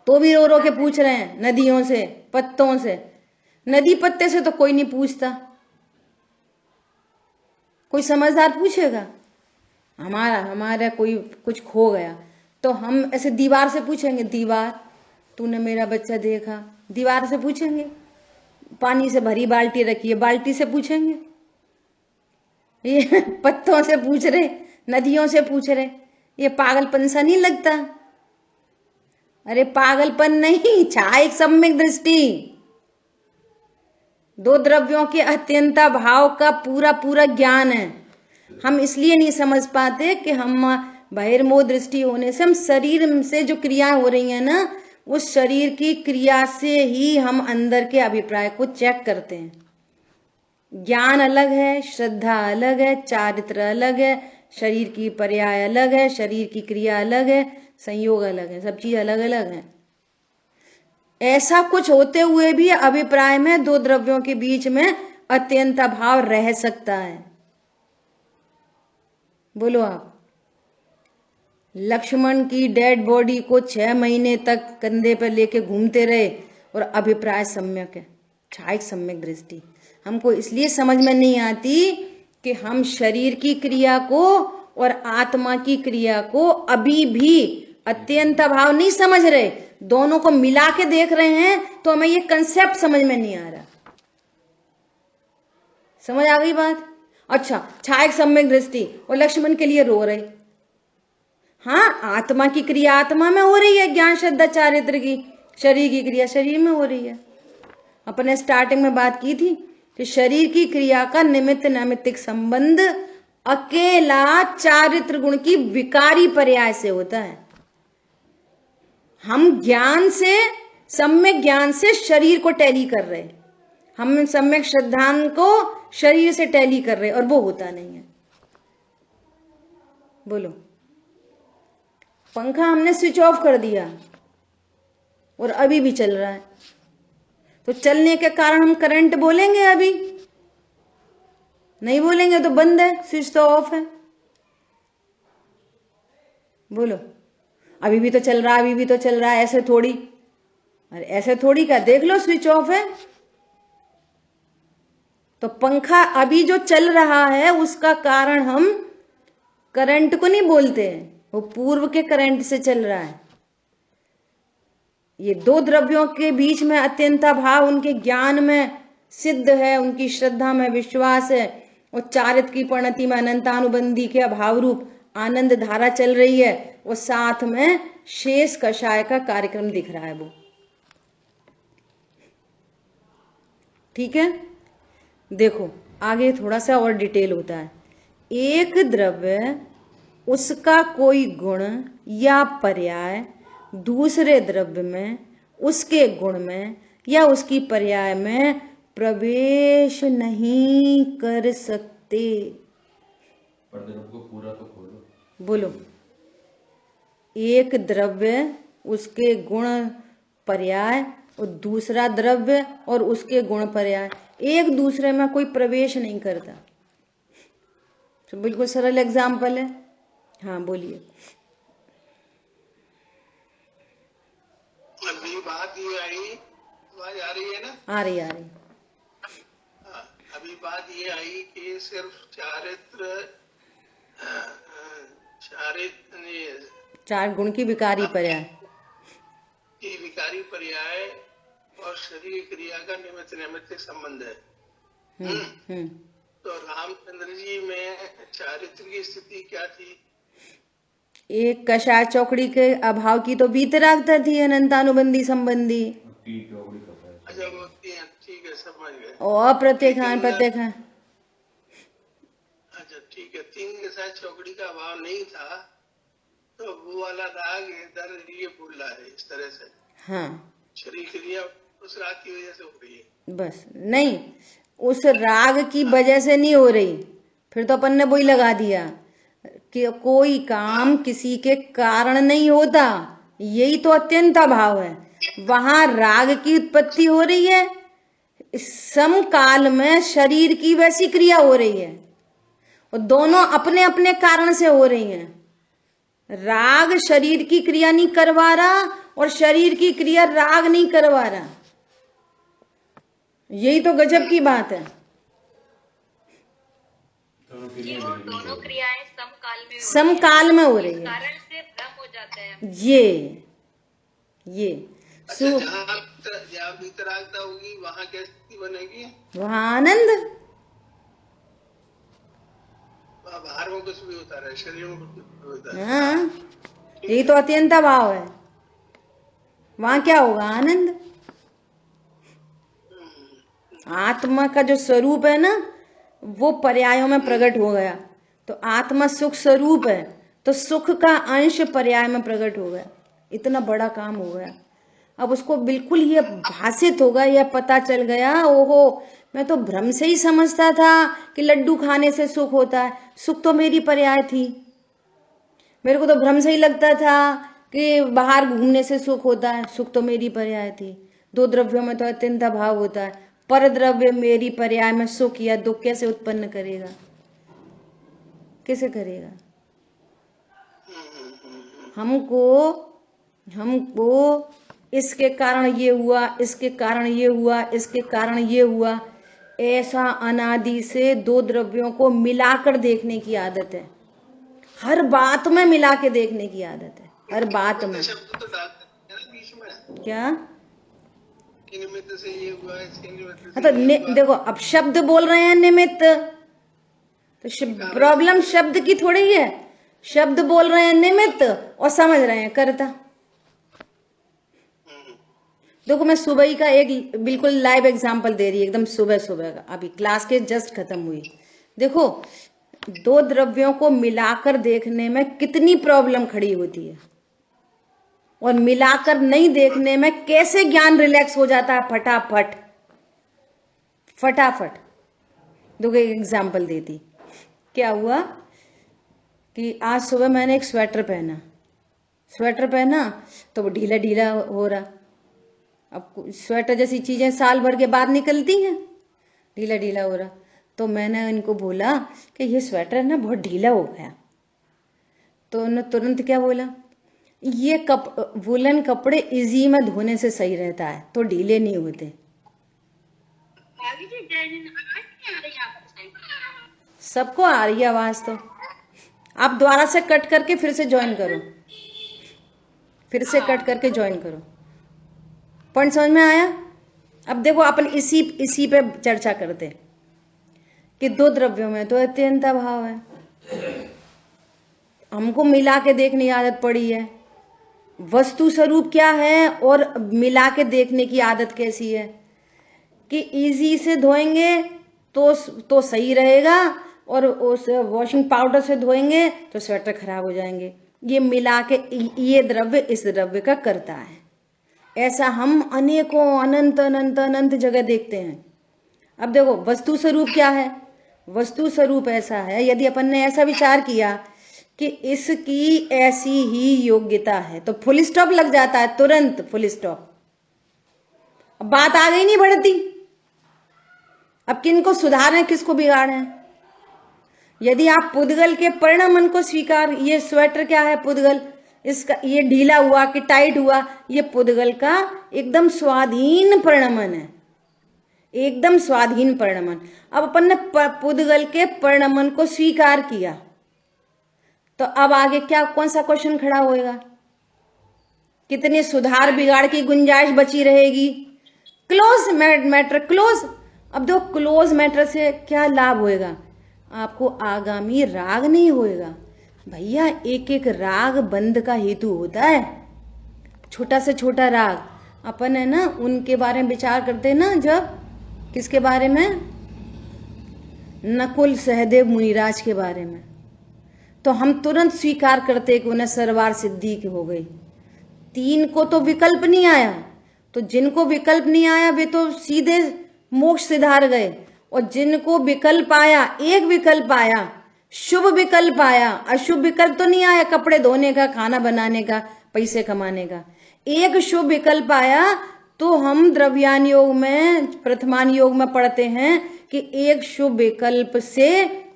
तो भी रो रो के पूछ रहे हैं नदियों से, पत्तों से। नदी पत्ते से तो कोई नहीं पूछता, कोई समझदार पूछेगा? हमारा कोई कुछ खो गया तो हम ऐसे दीवार से पूछेंगे, दीवार तूने मेरा बच्चा देखा? दीवार से पूछेंगे। पानी से भरी बाल्टी रखी है, बाल्टी से पूछेंगे? ये पत्तों से पूछ रहे, नदियों से पूछ रहे, ये पागलपन सा नहीं लगता? अरे पागलपन नहीं, छायक सम्यक दृष्टि, दो द्रव्यों के अत्यंता भाव का पूरा पूरा ज्ञान है। हम इसलिए नहीं समझ पाते कि हम बहिर्मोह दृष्टि होने से हम शरीर से जो क्रिया हो रही है ना, उस शरीर की क्रिया से ही हम अंदर के अभिप्राय को चेक करते हैं। ज्ञान अलग है, श्रद्धा अलग है, चारित्र अलग है, शरीर की पर्याय अलग है, शरीर की क्रिया अलग है, संयोग अलग है, सब चीज अलग अलग है। ऐसा कुछ होते हुए भी अभिप्राय में दो द्रव्यों के बीच में अत्यंता भाव रह सकता है। बोलो आप। लक्ष्मण की डेड बॉडी को 6 महीने तक कंधे पर लेके घूमते रहे और अभिप्राय सम्यक है, छायक सम्यक दृष्टि। हमको इसलिए समझ में नहीं आती कि हम शरीर की क्रिया को और आत्मा की क्रिया को अभी भी अत्यंत भाव नहीं समझ रहे, दोनों को मिला के देख रहे हैं, तो हमें ये कंसेप्ट समझ में नहीं आ रहा। समझ आ गई बात? अच्छा, छायक सम्यक दृष्टि और लक्ष्मण के लिए रो रहे। हाँ, आत्मा की क्रिया आत्मा में हो रही है, ज्ञान श्रद्धा चारित्र की, शरीर की क्रिया शरीर में हो रही है। अपने स्टार्टिंग में बात की थी कि शरीर की क्रिया का निमित्त नैमित्तिक संबंध अकेला चारित्र गुण की विकारी पर्याय से होता है। हम ज्ञान से, सम्यक ज्ञान से शरीर को टैली कर रहे, हम सम्यक श्रद्धान को शरीर से टैली कर रहे, और वो होता नहीं है। बोलो, पंखा हमने स्विच ऑफ कर दिया और अभी भी चल रहा है, तो चलने के कारण हम करंट बोलेंगे? अभी नहीं बोलेंगे, तो बंद है, स्विच तो ऑफ है। बोलो, अभी भी तो चल रहा है, अभी भी तो चल रहा है, ऐसे थोड़ी। अरे ऐसे थोड़ी का, देख लो स्विच ऑफ है। तो पंखा अभी जो चल रहा है उसका कारण हम करंट को नहीं बोलते हैं, वो पूर्व के करंट से चल रहा है। ये दो द्रव्यों के बीच में अत्यंता भाव उनके ज्ञान में सिद्ध है, उनकी श्रद्धा में विश्वास है, और चारित्र की परिणति में अनंतानुबंधी के अभाव रूप आनंद धारा चल रही है, और साथ में शेष कषाय का कार्यक्रम दिख रहा है वो। ठीक है, देखो आगे थोड़ा सा और डिटेल होता है। एक द्रव्य, उसका कोई गुण या पर्याय दूसरे द्रव्य में, उसके गुण में या उसकी पर्याय में प्रवेश नहीं कर सकते। पर द्रव्य को पूरा तो खोलो। बोलो, एक द्रव्य, उसके गुण पर्याय, और दूसरा द्रव्य और उसके गुण पर्याय एक दूसरे में कोई प्रवेश नहीं करता। तो बिल्कुल सरल एग्जाम्पल है। हाँ बोलिए। अभी बात ये आई, आवाज आ रही है ना? आ रही। हाँ, अभी बात ये आई कि सिर्फ चारित्र चार गुण की विकारी पर्याय की विकारी पर्याय और शरीर क्रिया का निमित्त नैमित्तिक संबंध है। तो रामचंद्र जी में चारित्र की स्थिति क्या थी? एक कषाय चौकड़ी के अभाव की तो वीतरागता थी, अनंतानुबंधी संबंधी। अच्छा, वो ठीक है, समझ गए। और अप्रत्यक्षान प्रत्यक्षान। अच्छा ठीक है, तीन के साथ चौकड़ी का अभाव नहीं था, तो वो वाला राग इधर ये बोल रहा है इस तरह से। हाँ, शरीर क्रिया उस राग की वजह से हो रही है। बस नहीं, उस राग की वजह से नहीं हो रही, फिर तो अपन ने वही लगा दिया कि कोई काम किसी के कारण नहीं होता, यही तो अत्यंत भाव है। वहां राग की उत्पत्ति हो रही है, समकाल में शरीर की वैसी क्रिया हो रही है, और दोनों अपने अपने कारण से हो रही हैं। राग शरीर की क्रिया नहीं करवा रहा और शरीर की क्रिया राग नहीं करवा रहा, यही तो गजब की बात है। कि वो दोनों क्रियाएं समकाल में हो रही है, कारण से भ्रम हो जाता है। ये अच्छा, जहाँ वीतरागता होगी वहाँ क्या स्थिति बनेगी? वहां आनंद। वहाँ बाहर में कुछ भी होता रहे, शरीर में कुछ भी होता है। हाँ, यही तो अत्यंत भाव है, वहां क्या होगा? आनंद। आत्मा का जो स्वरूप है ना, वो पर्यायों में प्रकट हो गया। तो आत्मा सुख स्वरूप है, तो सुख का अंश पर्याय में प्रकट हो गया। इतना बड़ा काम हो गया। अब उसको बिल्कुल ये भासित होगा, यह पता चल गया, ओहो मैं तो भ्रम से ही समझता था कि लड्डू खाने से सुख होता है, सुख तो मेरी पर्याय थी। मेरे को तो भ्रम से ही लगता था कि बाहर घूमने से सुख होता है, सुख तो मेरी पर्याय थी। दो द्रव्यों में तो अत्यंत भाव होता है, पर द्रव्य मेरी पर्याय में सुख या दुख कैसे उत्पन्न करेगा? कैसे करेगा? हमको इसके कारण ये हुआ, इसके कारण ये हुआ, इसके कारण ये हुआ, ऐसा अनादि से दो द्रव्यों को मिलाकर देखने की आदत है। हर बात में मिला के देखने की आदत है, हर बात में। शब्द तो डालते हैं ना बीच में, क्या निमित्त से ये हुआ, इसके निमित्त तो देखो, अब शब्द बोल रहे हैं निमित्त, तो प्रॉब्लम शब्द की थोड़ी है, शब्द बोल रहे हैं निमित्त और समझ रहे हैं कर्ता। देखो मैं सुबह ही का एक बिल्कुल लाइव एग्जांपल दे रही है, एकदम सुबह सुबह का, अभी क्लास के जस्ट खत्म हुई। देखो दो द्रव्यों को मिलाकर देखने में कितनी प्रॉब्लम खड़ी होती है, और मिलाकर नहीं देखने में कैसे ज्ञान रिलैक्स हो जाता है फटाफट फटाफट। देखो एक एग्जांपल देती, क्या हुआ कि आज सुबह मैंने एक स्वेटर पहना तो वो ढीला ढीला हो रहा। अब स्वेटर जैसी चीजें साल भर के बाद निकलती हैं, ढीला ढीला हो रहा। तो मैंने इनको बोला कि ये स्वेटर ना बहुत ढीला हो गया। तो उन्होंने तुरंत क्या बोला, ये वुलन कपड़े इजी में धोने से सही रहता है, तो ढीले नहीं होते। सबको आ रही है आवाज, तो आप दोबारा से कट करके फिर से ज्वाइन करो, पॉइंट समझ में आया? अब देखो अपन इसी पे चर्चा करते कि दो द्रव्यों में तो अत्यंता भाव है, हमको मिला के देखने की आदत पड़ी है। वस्तु स्वरूप क्या है और मिला के देखने की आदत कैसी है कि इजी से धोएंगे तो सही रहेगा, और उस वॉशिंग पाउडर से धोएंगे तो स्वेटर खराब हो जाएंगे। ये मिला के ये द्रव्य इस द्रव्य का करता है। ऐसा हम अनेकों अनंत अनंत अनंत जगह देखते हैं। अब देखो वस्तु स्वरूप क्या है, वस्तु स्वरूप ऐसा है, यदि अपन ने ऐसा विचार किया कि इसकी ऐसी ही योग्यता है तो फुल स्टॉप लग जाता है, तुरंत फुल स्टॉप। अब बात आगे नहीं बढ़ती। अब किनको सुधारें किसको बिगाड़ें? यदि आप पुद्गल के परिणमन को स्वीकार, ये स्वेटर क्या है पुद्गल, इसका ये ढीला हुआ कि टाइट हुआ, ये पुद्गल का एकदम स्वाधीन परिणमन है, एकदम स्वाधीन परिणमन। अब अपन ने पुद्गल के परिणमन को स्वीकार किया, तो अब आगे क्या कौन सा क्वेश्चन खड़ा होएगा? कितने सुधार बिगाड़ की गुंजाइश बची रहेगी? Close matter close. अब दो क्लोज मैटर से क्या लाभ होएगा? आपको आगामी राग नहीं होएगा। भैया एक एक राग बंध का हेतु होता है, छोटा से छोटा राग। अपन है ना उनके बारे में विचार करते हैं ना, जब किसके बारे में, नकुल सहदेव मुनिराज के बारे में, तो हम तुरंत स्वीकार करते कि उन्हें सरवार सिद्धि की हो गई। तीन को तो विकल्प नहीं आया, तो जिनको विकल्प नहीं आया वे तो सीधे मोक्ष सिधार गए, और जिनको विकल्प आया, एक विकल्प आया, शुभ विकल्प आया, अशुभ विकल्प तो नहीं आया कपड़े धोने का, खाना बनाने का, पैसे कमाने का, एक शुभ विकल्प आया। तो हम द्रव्यान योग में प्रथमान योग में पढ़ते हैं कि एक शुभ विकल्प से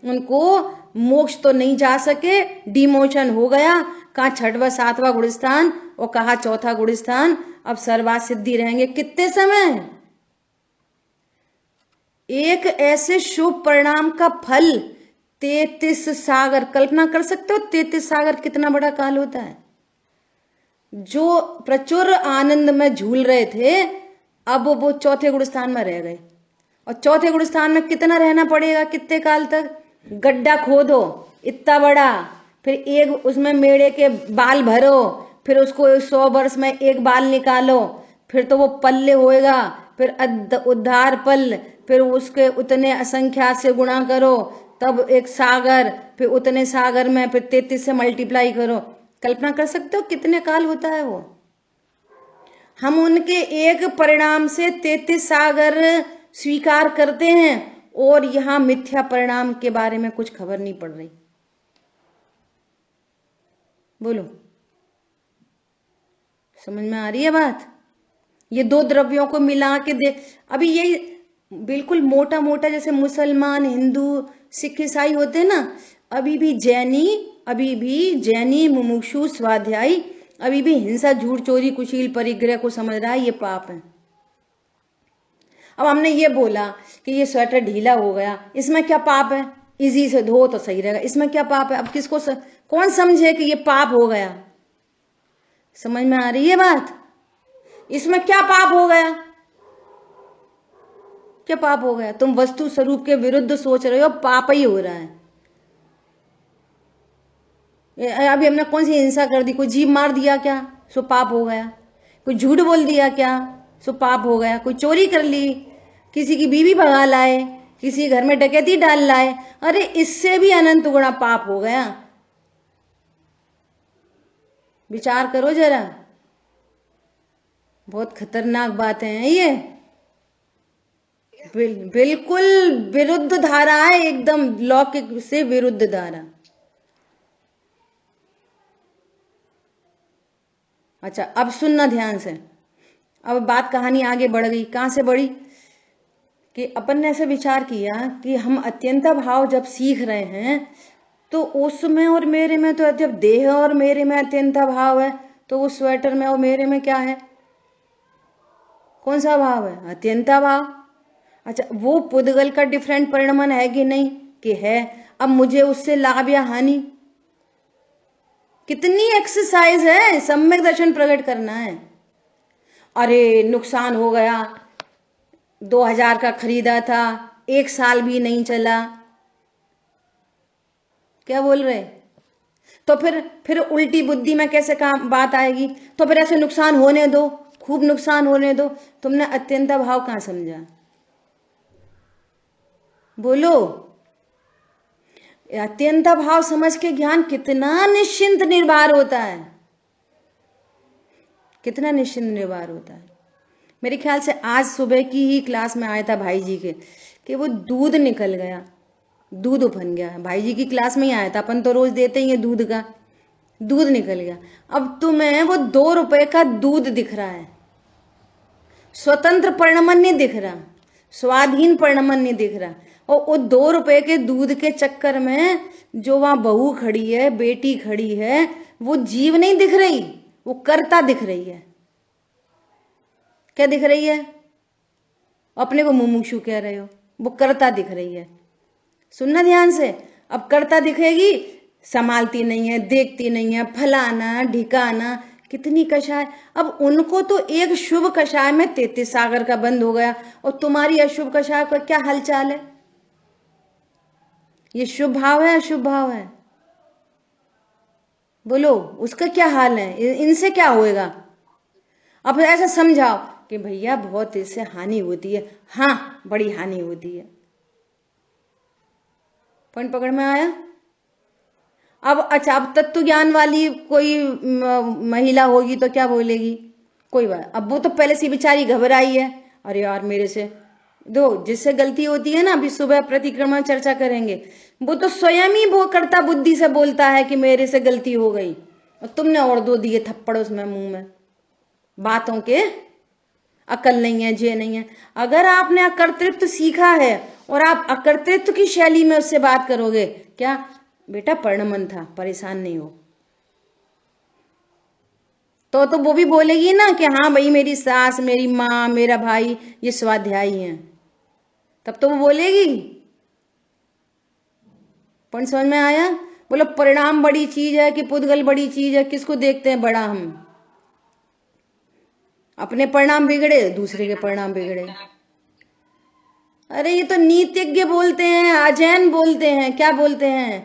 उनको मोक्ष तो नहीं जा सके, डिमोशन हो गया। कहा छठवां सातवां गुणस्थान और कहा चौथा गुणस्थान, अब सर्वा सिद्धि रहेंगे कितने समय? एक ऐसे शुभ परिणाम का फल 33 सागर, कल्पना कर सकते हो 33 सागर कितना बड़ा काल होता है। जो प्रचुर आनंद में झूल रहे थे, अब वो चौथे गुणस्थान में रह गए, और चौथे गुणस्थान में कितना रहना पड़ेगा, कितने काल तक? गड्ढा खोदो इतना बड़ा, फिर एक उसमें मेढ़े के बाल भरो, फिर उसको 100 वर्ष में एक बाल निकालो, फिर तो वो पल्ले होएगा, फिर उद्धार पल, फिर उसके उतने असंख्या से गुणा करो, तब एक सागर, फिर उतने सागर में फिर 33 से मल्टीप्लाई करो। कल्पना कर सकते हो कितने काल होता है वो। हम उनके एक परिणाम से 33 सागर स्वीकार करते हैं, और यहां मिथ्या परिणाम के बारे में कुछ खबर नहीं पड़ रही। बोलो, समझ में आ रही है बात? ये दो द्रव्यों को मिला के देख, अभी ये बिल्कुल मोटा मोटा जैसे मुसलमान, हिंदू, सिख, ईसाई होते हैं ना, अभी भी जैनी मुमुक्षु स्वाध्यायी अभी भी हिंसा, झूठ, चोरी, कुशील, परिग्रह को समझ रहा है ये पाप है। अब हमने ये बोला कि ये स्वेटर ढीला हो गया, इसमें क्या पाप है? इजी से धो तो सही रहेगा, इसमें क्या पाप है? अब किसको कौन समझे कि ये पाप हो गया? समझ में आ रही है बात? इसमें क्या पाप हो गया? क्या पाप हो गया? तुम वस्तु स्वरूप के विरुद्ध सोच रहे हो, पाप ही हो रहा है। अभी हमने कौन सी हिंसा कर दी? कोई जीभ मार दिया क्या, सो पाप हो गया? कोई झूठ बोल दिया क्या, सो पाप हो गया? कोई चोरी कर ली, किसी की बीवी भगा लाए, किसी घर में डकैती डाल लाए, अरे इससे भी अनंत गुणा पाप हो गया। विचार करो जरा, बहुत खतरनाक बातें हैं ये। बिल्कुल विरुद्ध धारा है, एकदम लौकिक से विरुद्ध धारा। अच्छा, अब सुनना ध्यान से। अब बात कहानी आगे बढ़ गई। कहां से बढ़ी कि अपन ने ऐसे विचार किया कि हम अत्यंता भाव जब सीख रहे हैं तो उसमें और मेरे में, तो जब देह और मेरे में अत्यंता भाव है तो वो स्वेटर में और मेरे में क्या है, कौन सा भाव है? अत्यंता भाव। अच्छा, वो पुद्गल का डिफरेंट परिणमन है कि नहीं? कि है। अब मुझे उससे लाभ या हानि? कितनी एक्सरसाइज है, सम्यक दर्शन प्रकट करना है। अरे नुकसान हो गया, 2000 का खरीदा था, 1 साल भी नहीं चला, क्या बोल रहे? तो फिर उल्टी बुद्धि में कैसे काम बात आएगी? तो फिर ऐसे नुकसान होने दो, खूब नुकसान होने दो। तुमने अत्यंता भाव कहां समझा? बोलो। अत्यंता भाव समझ के ज्ञान कितना निश्चिंत निर्भर होता है, कितना निश्चिंत निर्भर होता है। मेरे ख्याल से आज सुबह की ही क्लास में आया था भाई जी के कि वो दूध निकल गया, दूध उफन गया। भाई जी की क्लास में ही आया था, अपन तो रोज देते ही है दूध का। दूध निकल गया। अब तुम्हें वो 2 रुपए का दूध दिख रहा है, स्वतंत्र परिणमन नहीं दिख रहा, स्वाधीन परिणमन नहीं दिख रहा। और वो 2 रुपए के दूध के चक्कर में जो वहां बहू खड़ी है, बेटी खड़ी है, वो जीव नहीं दिख रही, वो कर्ता दिख रही है। क्या दिख रही है? अपने को मुमुक्षु कह रहे हो, वो कर्ता दिख रही है। सुनना ध्यान से। अब कर्ता दिखेगी, संभालती नहीं है, देखती नहीं है, फलाना ढिकाना, कितनी कषाय। अब उनको तो एक शुभ कषाय में 33 सागर का बंद हो गया, और तुम्हारी अशुभ कषाय का क्या हालचाल है? ये शुभ भाव है, अशुभ भाव है? बोलो, उसका क्या हाल है? इनसे क्या होएगा? अब ऐसा समझाओ कि भैया बहुत इससे हानि होती है। हाँ, बड़ी हानि होती है। पॉइंट पकड़ में आया? अब अच्छा, अब तत्व ज्ञान वाली कोई महिला होगी तो क्या बोलेगी? कोई बात। अब वो तो पहले से बेचारी घबराई है, अरे यार मेरे से दो, जिससे गलती होती है ना, अभी सुबह प्रतिक्रमण चर्चा करेंगे, वो तो स्वयं ही वो करता बुद्धि से बोलता है कि मेरे से गलती हो गई, और तुमने और 2 दिए थप्पड़ उसमें मुंह में। बातों के अकल नहीं है, जे नहीं है। अगर आपने अकर्तृत्व सीखा है और आप अकर्तृत्व की शैली में उससे बात करोगे, क्या बेटा परिणमन था, परेशान नहीं हो, तो वो भी बोलेगी ना कि हाँ भाई मेरी सास, मेरी माँ, मेरा भाई ये स्वाध्यायी हैं, तब तो वो बोलेगी। पॉइंट समझ में आया? बोलो, परिणाम बड़ी चीज है कि पुद्गल बड़ी चीज है? किसको देखते हैं बड़ा हम? अपने परिणाम बिगड़े, दूसरे के परिणाम बिगड़े। अरे ये तो नीतिज्ञ बोलते हैं, अजैन बोलते हैं, क्या बोलते हैं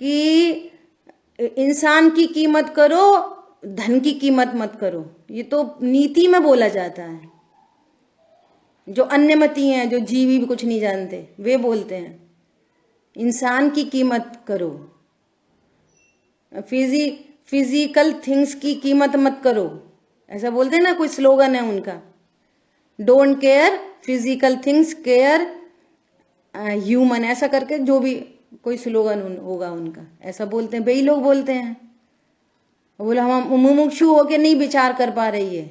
कि इंसान की कीमत करो, धन की कीमत मत करो। ये तो नीति में बोला जाता है। जो अन्यमती हैं, जो जीवी भी कुछ नहीं जानते, वे बोलते हैं इंसान की कीमत करो, फिजिकल थिंग्स की कीमत मत करो, ऐसा बोलते हैं ना, कोई स्लोगन है उनका। Don't care physical things, care human, ऐसा करके जो भी कोई स्लोगन होगा उनका, ऐसा बोलते हैं। वही लोग बोलते हैं। बोले हम मुमुक्षु होके नहीं विचार कर पा रही है।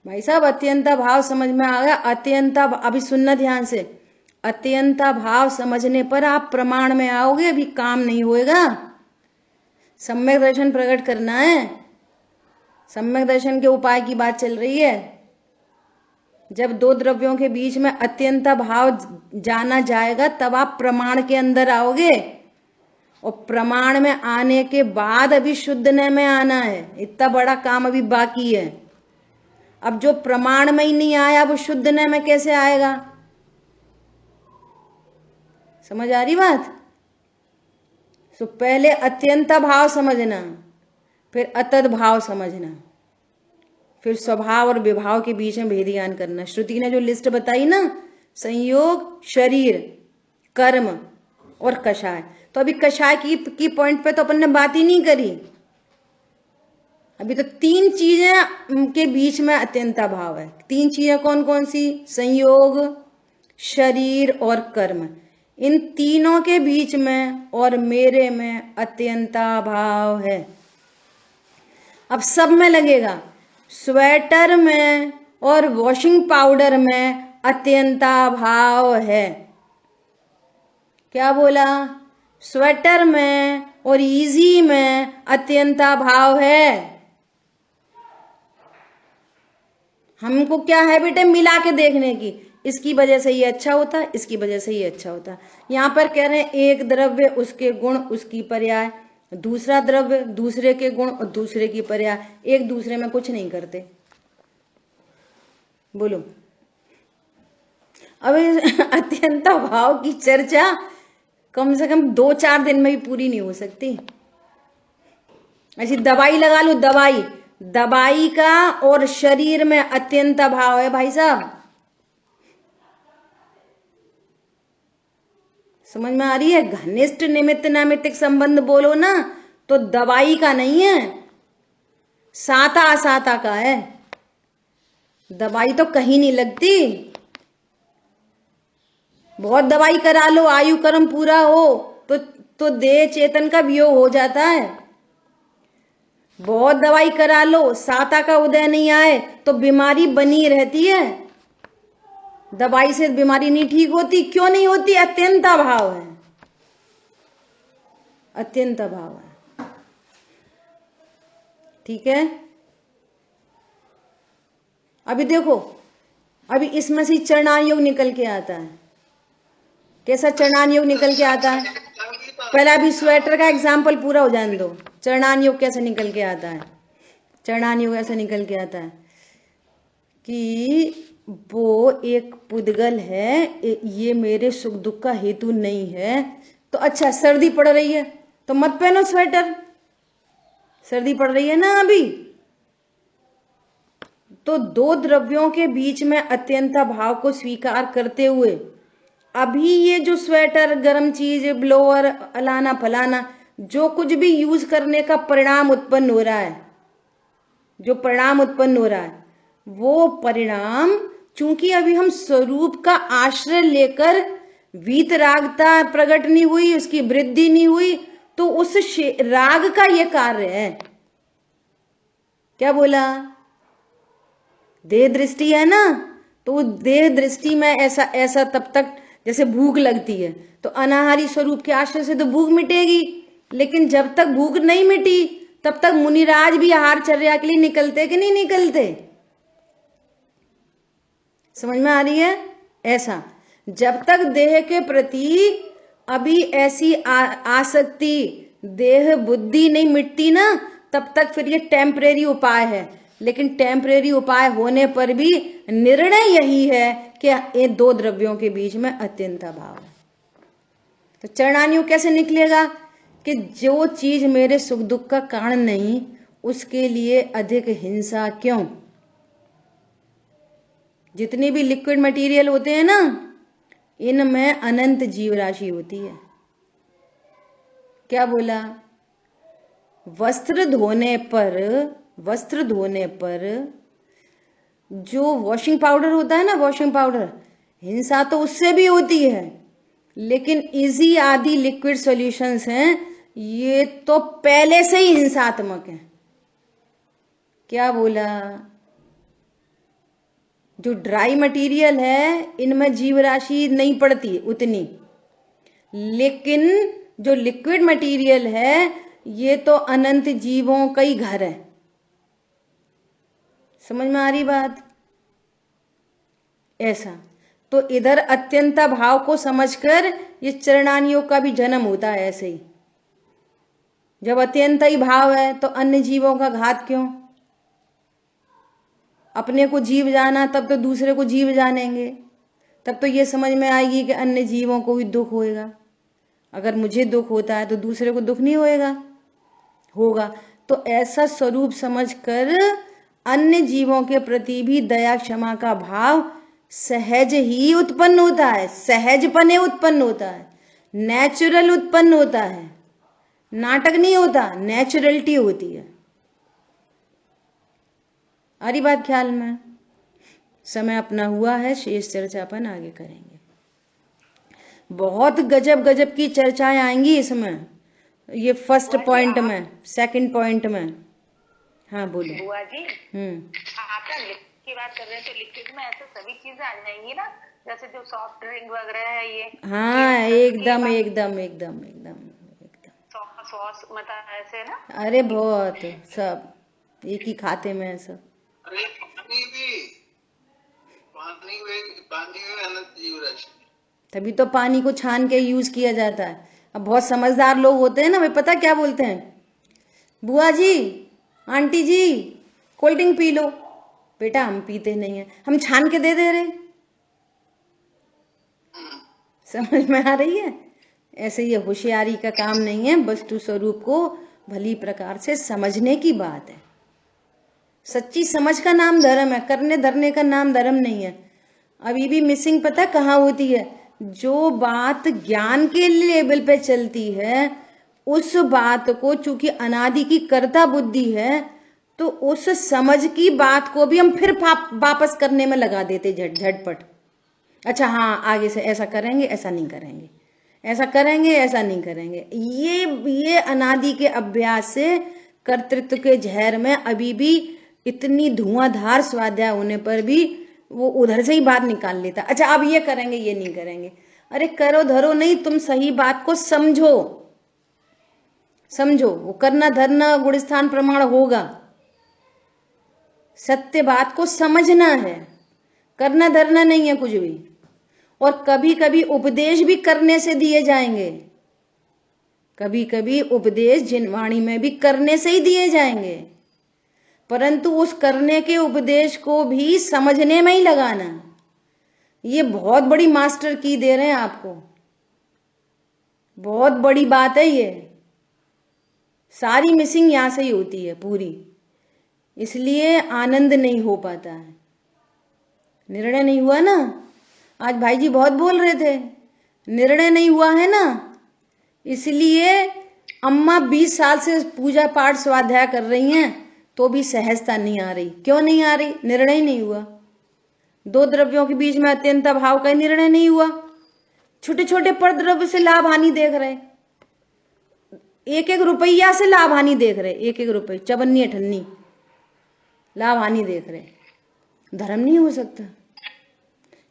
भाई साहब, अत्यंता भाव समझ में आ गया? अत्यंता, अभी सुनना ध्यान से। अत्यंता भाव समझने पर आप प्रमाण में आओगे, अभी काम नहीं होएगा। सम्यक दर्शन प्रकट करना है, सम्यक दर्शन के उपाय की बात चल रही है। जब 2 द्रव्यों के बीच में अत्यंता भाव जाना जाएगा, तब आप प्रमाण के अंदर आओगे, और प्रमाण में आने के बाद अभी शुद्धने में आना है। इतना बड़ा काम अभी बाकी है। अब जो प्रमाण में ही नहीं आया, वो शुद्धने में कैसे आएगा? समझ आ रही बात? तो पहले अत्यंता भाव समझना, फिर अतद भाव समझना, फिर स्वभाव और विभाव के बीच में भेद ज्ञान करना। श्रुति ने जो लिस्ट बताई ना, संयोग, शरीर, कर्म और कषाय, तो अभी कषाय की पॉइंट पे तो अपन ने बात ही नहीं करी। अभी तो 3 चीजें के बीच में अत्यंता भाव है। 3 चीजें कौन कौन सी? संयोग, शरीर और कर्म। इन तीनों के बीच में और मेरे में अत्यंता भाव है। अब सब में लगेगा, स्वेटर में और वॉशिंग पाउडर में अत्यंता भाव है। क्या बोला? स्वेटर में और इजी में अत्यंता भाव है। हमको क्या है बेटे? मिला के देखने की, इसकी वजह से ये अच्छा होता है, इसकी वजह से ये अच्छा होता है। यहां पर कह रहे हैं एक द्रव्य, उसके गुण, उसकी पर्याय, दूसरा द्रव्य, दूसरे के गुण और दूसरे की पर्याय, एक दूसरे में कुछ नहीं करते। बोलो, अब अत्यंता भाव की चर्चा कम से कम 2-4 दिन में भी पूरी नहीं हो सकती। ऐसी दवाई लगा लो, दवाई का और शरीर में अत्यंता भाव है भाई साहब। समझ में आ रही है? घनिष्ठ निमित्त नैमित्तिक संबंध बोलो ना तो दवाई का नहीं है, साता असाता का है। दवाई तो कहीं नहीं लगती। बहुत दवाई करा लो, आयु कर्म पूरा हो तो देह चेतन का वियोग हो जाता है। बहुत दवाई करा लो, साता का उदय नहीं आए तो बीमारी बनी रहती है। दवाई से बीमारी नहीं ठीक होती। क्यों नहीं होती? अत्यंता भाव है, अत्यंता भाव है। ठीक है, अभी देखो, अभी इसमें से चरणान योग निकल के आता है। कैसा चरणान योग निकल के आता है? पहला अभी स्वेटर का एग्जाम्पल पूरा हो जाने दो। चरणान योग कैसे निकल के आता है? चरणान योग ऐसे निकल के आता है कि वो एक पुद्गल है, ये मेरे सुख दुख का हेतु नहीं है। तो अच्छा, सर्दी पड़ रही है तो मत पहनो स्वेटर, सर्दी पड़ रही है ना अभी। तो 2 द्रव्यों के बीच में अत्यंता भाव को स्वीकार करते हुए अभी ये जो स्वेटर, गर्म चीज, ब्लोअर, अलाना फलाना, जो कुछ भी यूज करने का परिणाम उत्पन्न हो रहा है, जो परिणाम उत्पन्न हो रहा है, वो परिणाम चूंकि अभी हम स्वरूप का आश्रय लेकर वीतरागता प्रकट नहीं हुई, उसकी वृद्धि नहीं हुई, तो उस राग का ये कार्य है। क्या बोला? देह दृष्टि है ना, तो देह दृष्टि में ऐसा तब तक जैसे भूख लगती है तो अनाहारी स्वरूप के आश्रय से तो भूख मिटेगी। लेकिन जब तक भूख नहीं मिटी तब तक मुनिराज भी आहारचर्या के लिए निकलते कि नहीं निकलते? समझ में आ रही है? ऐसा जब तक देह के प्रति अभी ऐसी आसक्ति, देह बुद्धि नहीं मिटती ना, तब तक फिर ये टेम्परेरी उपाय है। लेकिन टेम्परेरी उपाय होने पर भी निर्णय यही है कि ये 2 द्रव्यों के बीच में अत्यंता भाव है। तो चरणान्यु कैसे निकलेगा कि जो चीज मेरे सुख दुख का कारण नहीं, उसके लिए अधिक हिंसा क्यों? जितने भी लिक्विड मटेरियल होते हैं ना, इनमें अनंत जीव राशि होती है। क्या बोला? वस्त्र धोने पर जो वॉशिंग पाउडर होता है ना, वॉशिंग पाउडर, हिंसा तो उससे भी होती है, लेकिन इजी आदि लिक्विड सॉल्यूशंस हैं, ये तो पहले से ही हिंसात्मक है। क्या बोला? जो ड्राई मटेरियल है इनमें जीव राशि नहीं पड़ती उतनी, लेकिन जो लिक्विड मटेरियल है ये तो अनंत जीवों का ही घर है। समझ में आ रही बात? ऐसा तो इधर अत्यंता भाव को समझकर ये चरणानियों का भी जन्म होता है। ऐसे ही जब अत्यंत ही भाव है तो अन्य जीवों का घात क्यों? अपने को जीव जाना तब तो दूसरे को जीव जानेंगे, तब तो ये समझ में आएगी कि अन्य जीवों को भी दुख होएगा। अगर मुझे दुख होता है तो दूसरे को दुख नहीं होगा। तो ऐसा स्वरूप समझकर अन्य जीवों के प्रति भी दया क्षमा का भाव सहज ही उत्पन्न होता है, सहजपने उत्पन्न होता है, नेचुरल उत्पन्न होता है, नाटक नहीं होता, नेचुरलिटी होती है। आ रही बात ख्याल में? समय अपना हुआ है, शेष चर्चा अपन आगे करेंगे। बहुत गजब गजब की चर्चाएं आएंगी इसमें, ये फर्स्ट पॉइंट में, सेकंड पॉइंट में। हाँ बोलो। बुआ जी, आप ना लिक्विड की बात कर रहे हैं, तो लिक्विड में ऐसे सभी चीजें आ जाएंगी ना, जैसे जो सॉफ्ट ड्रिंक वगैरह है ये? हाँ एकदम एकदम एकदम एकदम एकदम सॉस मतलब ऐसे ना। अरे बहुत, सब एक ही खाते में है सब। अरे पानी में अनंत जीव राशि, तभी तो पानी को छान के यूज किया जाता है। अब बहुत समझदार लोग होते हैं ना, वे पता क्या बोलते हैं, बुआ जी, आंटी जी, कोल्ड ड्रिंक पी लो। बेटा हम पीते नहीं है, हम छान के दे दे रहे। समझ में आ रही है? ऐसे ये होशियारी का काम नहीं है, वस्तु स्वरूप को भली प्रकार से समझने की बात है। सच्ची समझ का नाम धर्म है, करने धरने का नाम धर्म नहीं है। अभी भी मिसिंग पता कहाँ होती है? जो बात ज्ञान के लेवल पे चलती है, उस बात को चूंकि अनादि की कर्ता बुद्धि है, तो उस समझ की बात को भी हम फिर वापस करने में लगा देते झटपट। अच्छा हाँ, आगे से ऐसा करेंगे, ऐसा नहीं करेंगे, ऐसा करेंगे, ऐसा नहीं करेंगे। ये अनादि के अभ्यास से कर्तृत्व के जहर में अभी भी इतनी धुआंधार स्वाध्याय होने पर भी वो उधर से ही बात निकाल लेता। अच्छा अब ये करेंगे, ये नहीं करेंगे। अरे करो धरो नहीं, तुम सही बात को समझो। वो करना धरना गुणस्थान प्रमाण होगा। सत्य बात को समझना है, करना धरना नहीं है कुछ भी। और कभी कभी उपदेश भी करने से दिए जाएंगे, कभी कभी उपदेश जिनवाणी में भी करने से ही दिए जाएंगे, परंतु उस करने के उपदेश को भी समझने में ही लगाना। ये बहुत बड़ी मास्टर की दे रहे हैं आपको, बहुत बड़ी बात है ये। सारी मिसिंग यहां से ही होती है पूरी, इसलिए आनंद नहीं हो पाता है। निर्णय नहीं हुआ ना, आज भाई जी बहुत बोल रहे थे, निर्णय नहीं हुआ है ना, इसलिए अम्मा 20 साल से पूजा पाठ स्वाध्याय कर रही हैं तो भी सहजता नहीं आ रही। क्यों नहीं आ रही? निर्णय नहीं हुआ। दो द्रव्यों के बीच में अत्यंत भाव का निर्णय नहीं हुआ। छोटे छोटे पर द्रव्य से लाभ हानि देख रहे, एक एक रुपया से लाभ हानि देख रहे, एक एक रुपये, चवन्नी अठन्नी लाभ हानि देख रहे। धर्म नहीं हो सकता,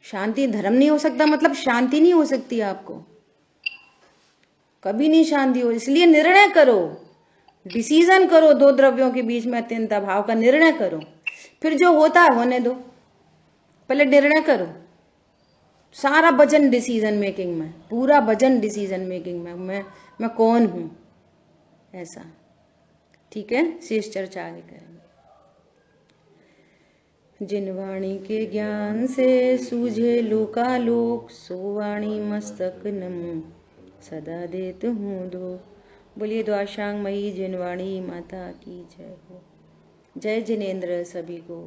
शांति धर्म नहीं हो सकता, मतलब शांति नहीं हो सकती आपको, कभी नहीं शांति हो। इसलिए निर्णय करो, डिसीजन करो, दो द्रव्यों के बीच में अत्यंत भाव का निर्णय करो, फिर जो होता है होने दो, पहले निर्णय करो। सारा वजन डिसीजन मेकिंग में, पूरा वजन डिसीजन मेकिंग में मैं कौन हूं, ऐसा। ठीक है, शेष चर्चा आगे करेंगे। जिन वाणी के ज्ञान से सूझे लोकालोक, सो वाणी मस्तक नमो सदा देत हूँ दो। बोलिए द्वाशांग मई जिनवाणी माता की जय हो। जय जिनेन्द्र सभी को।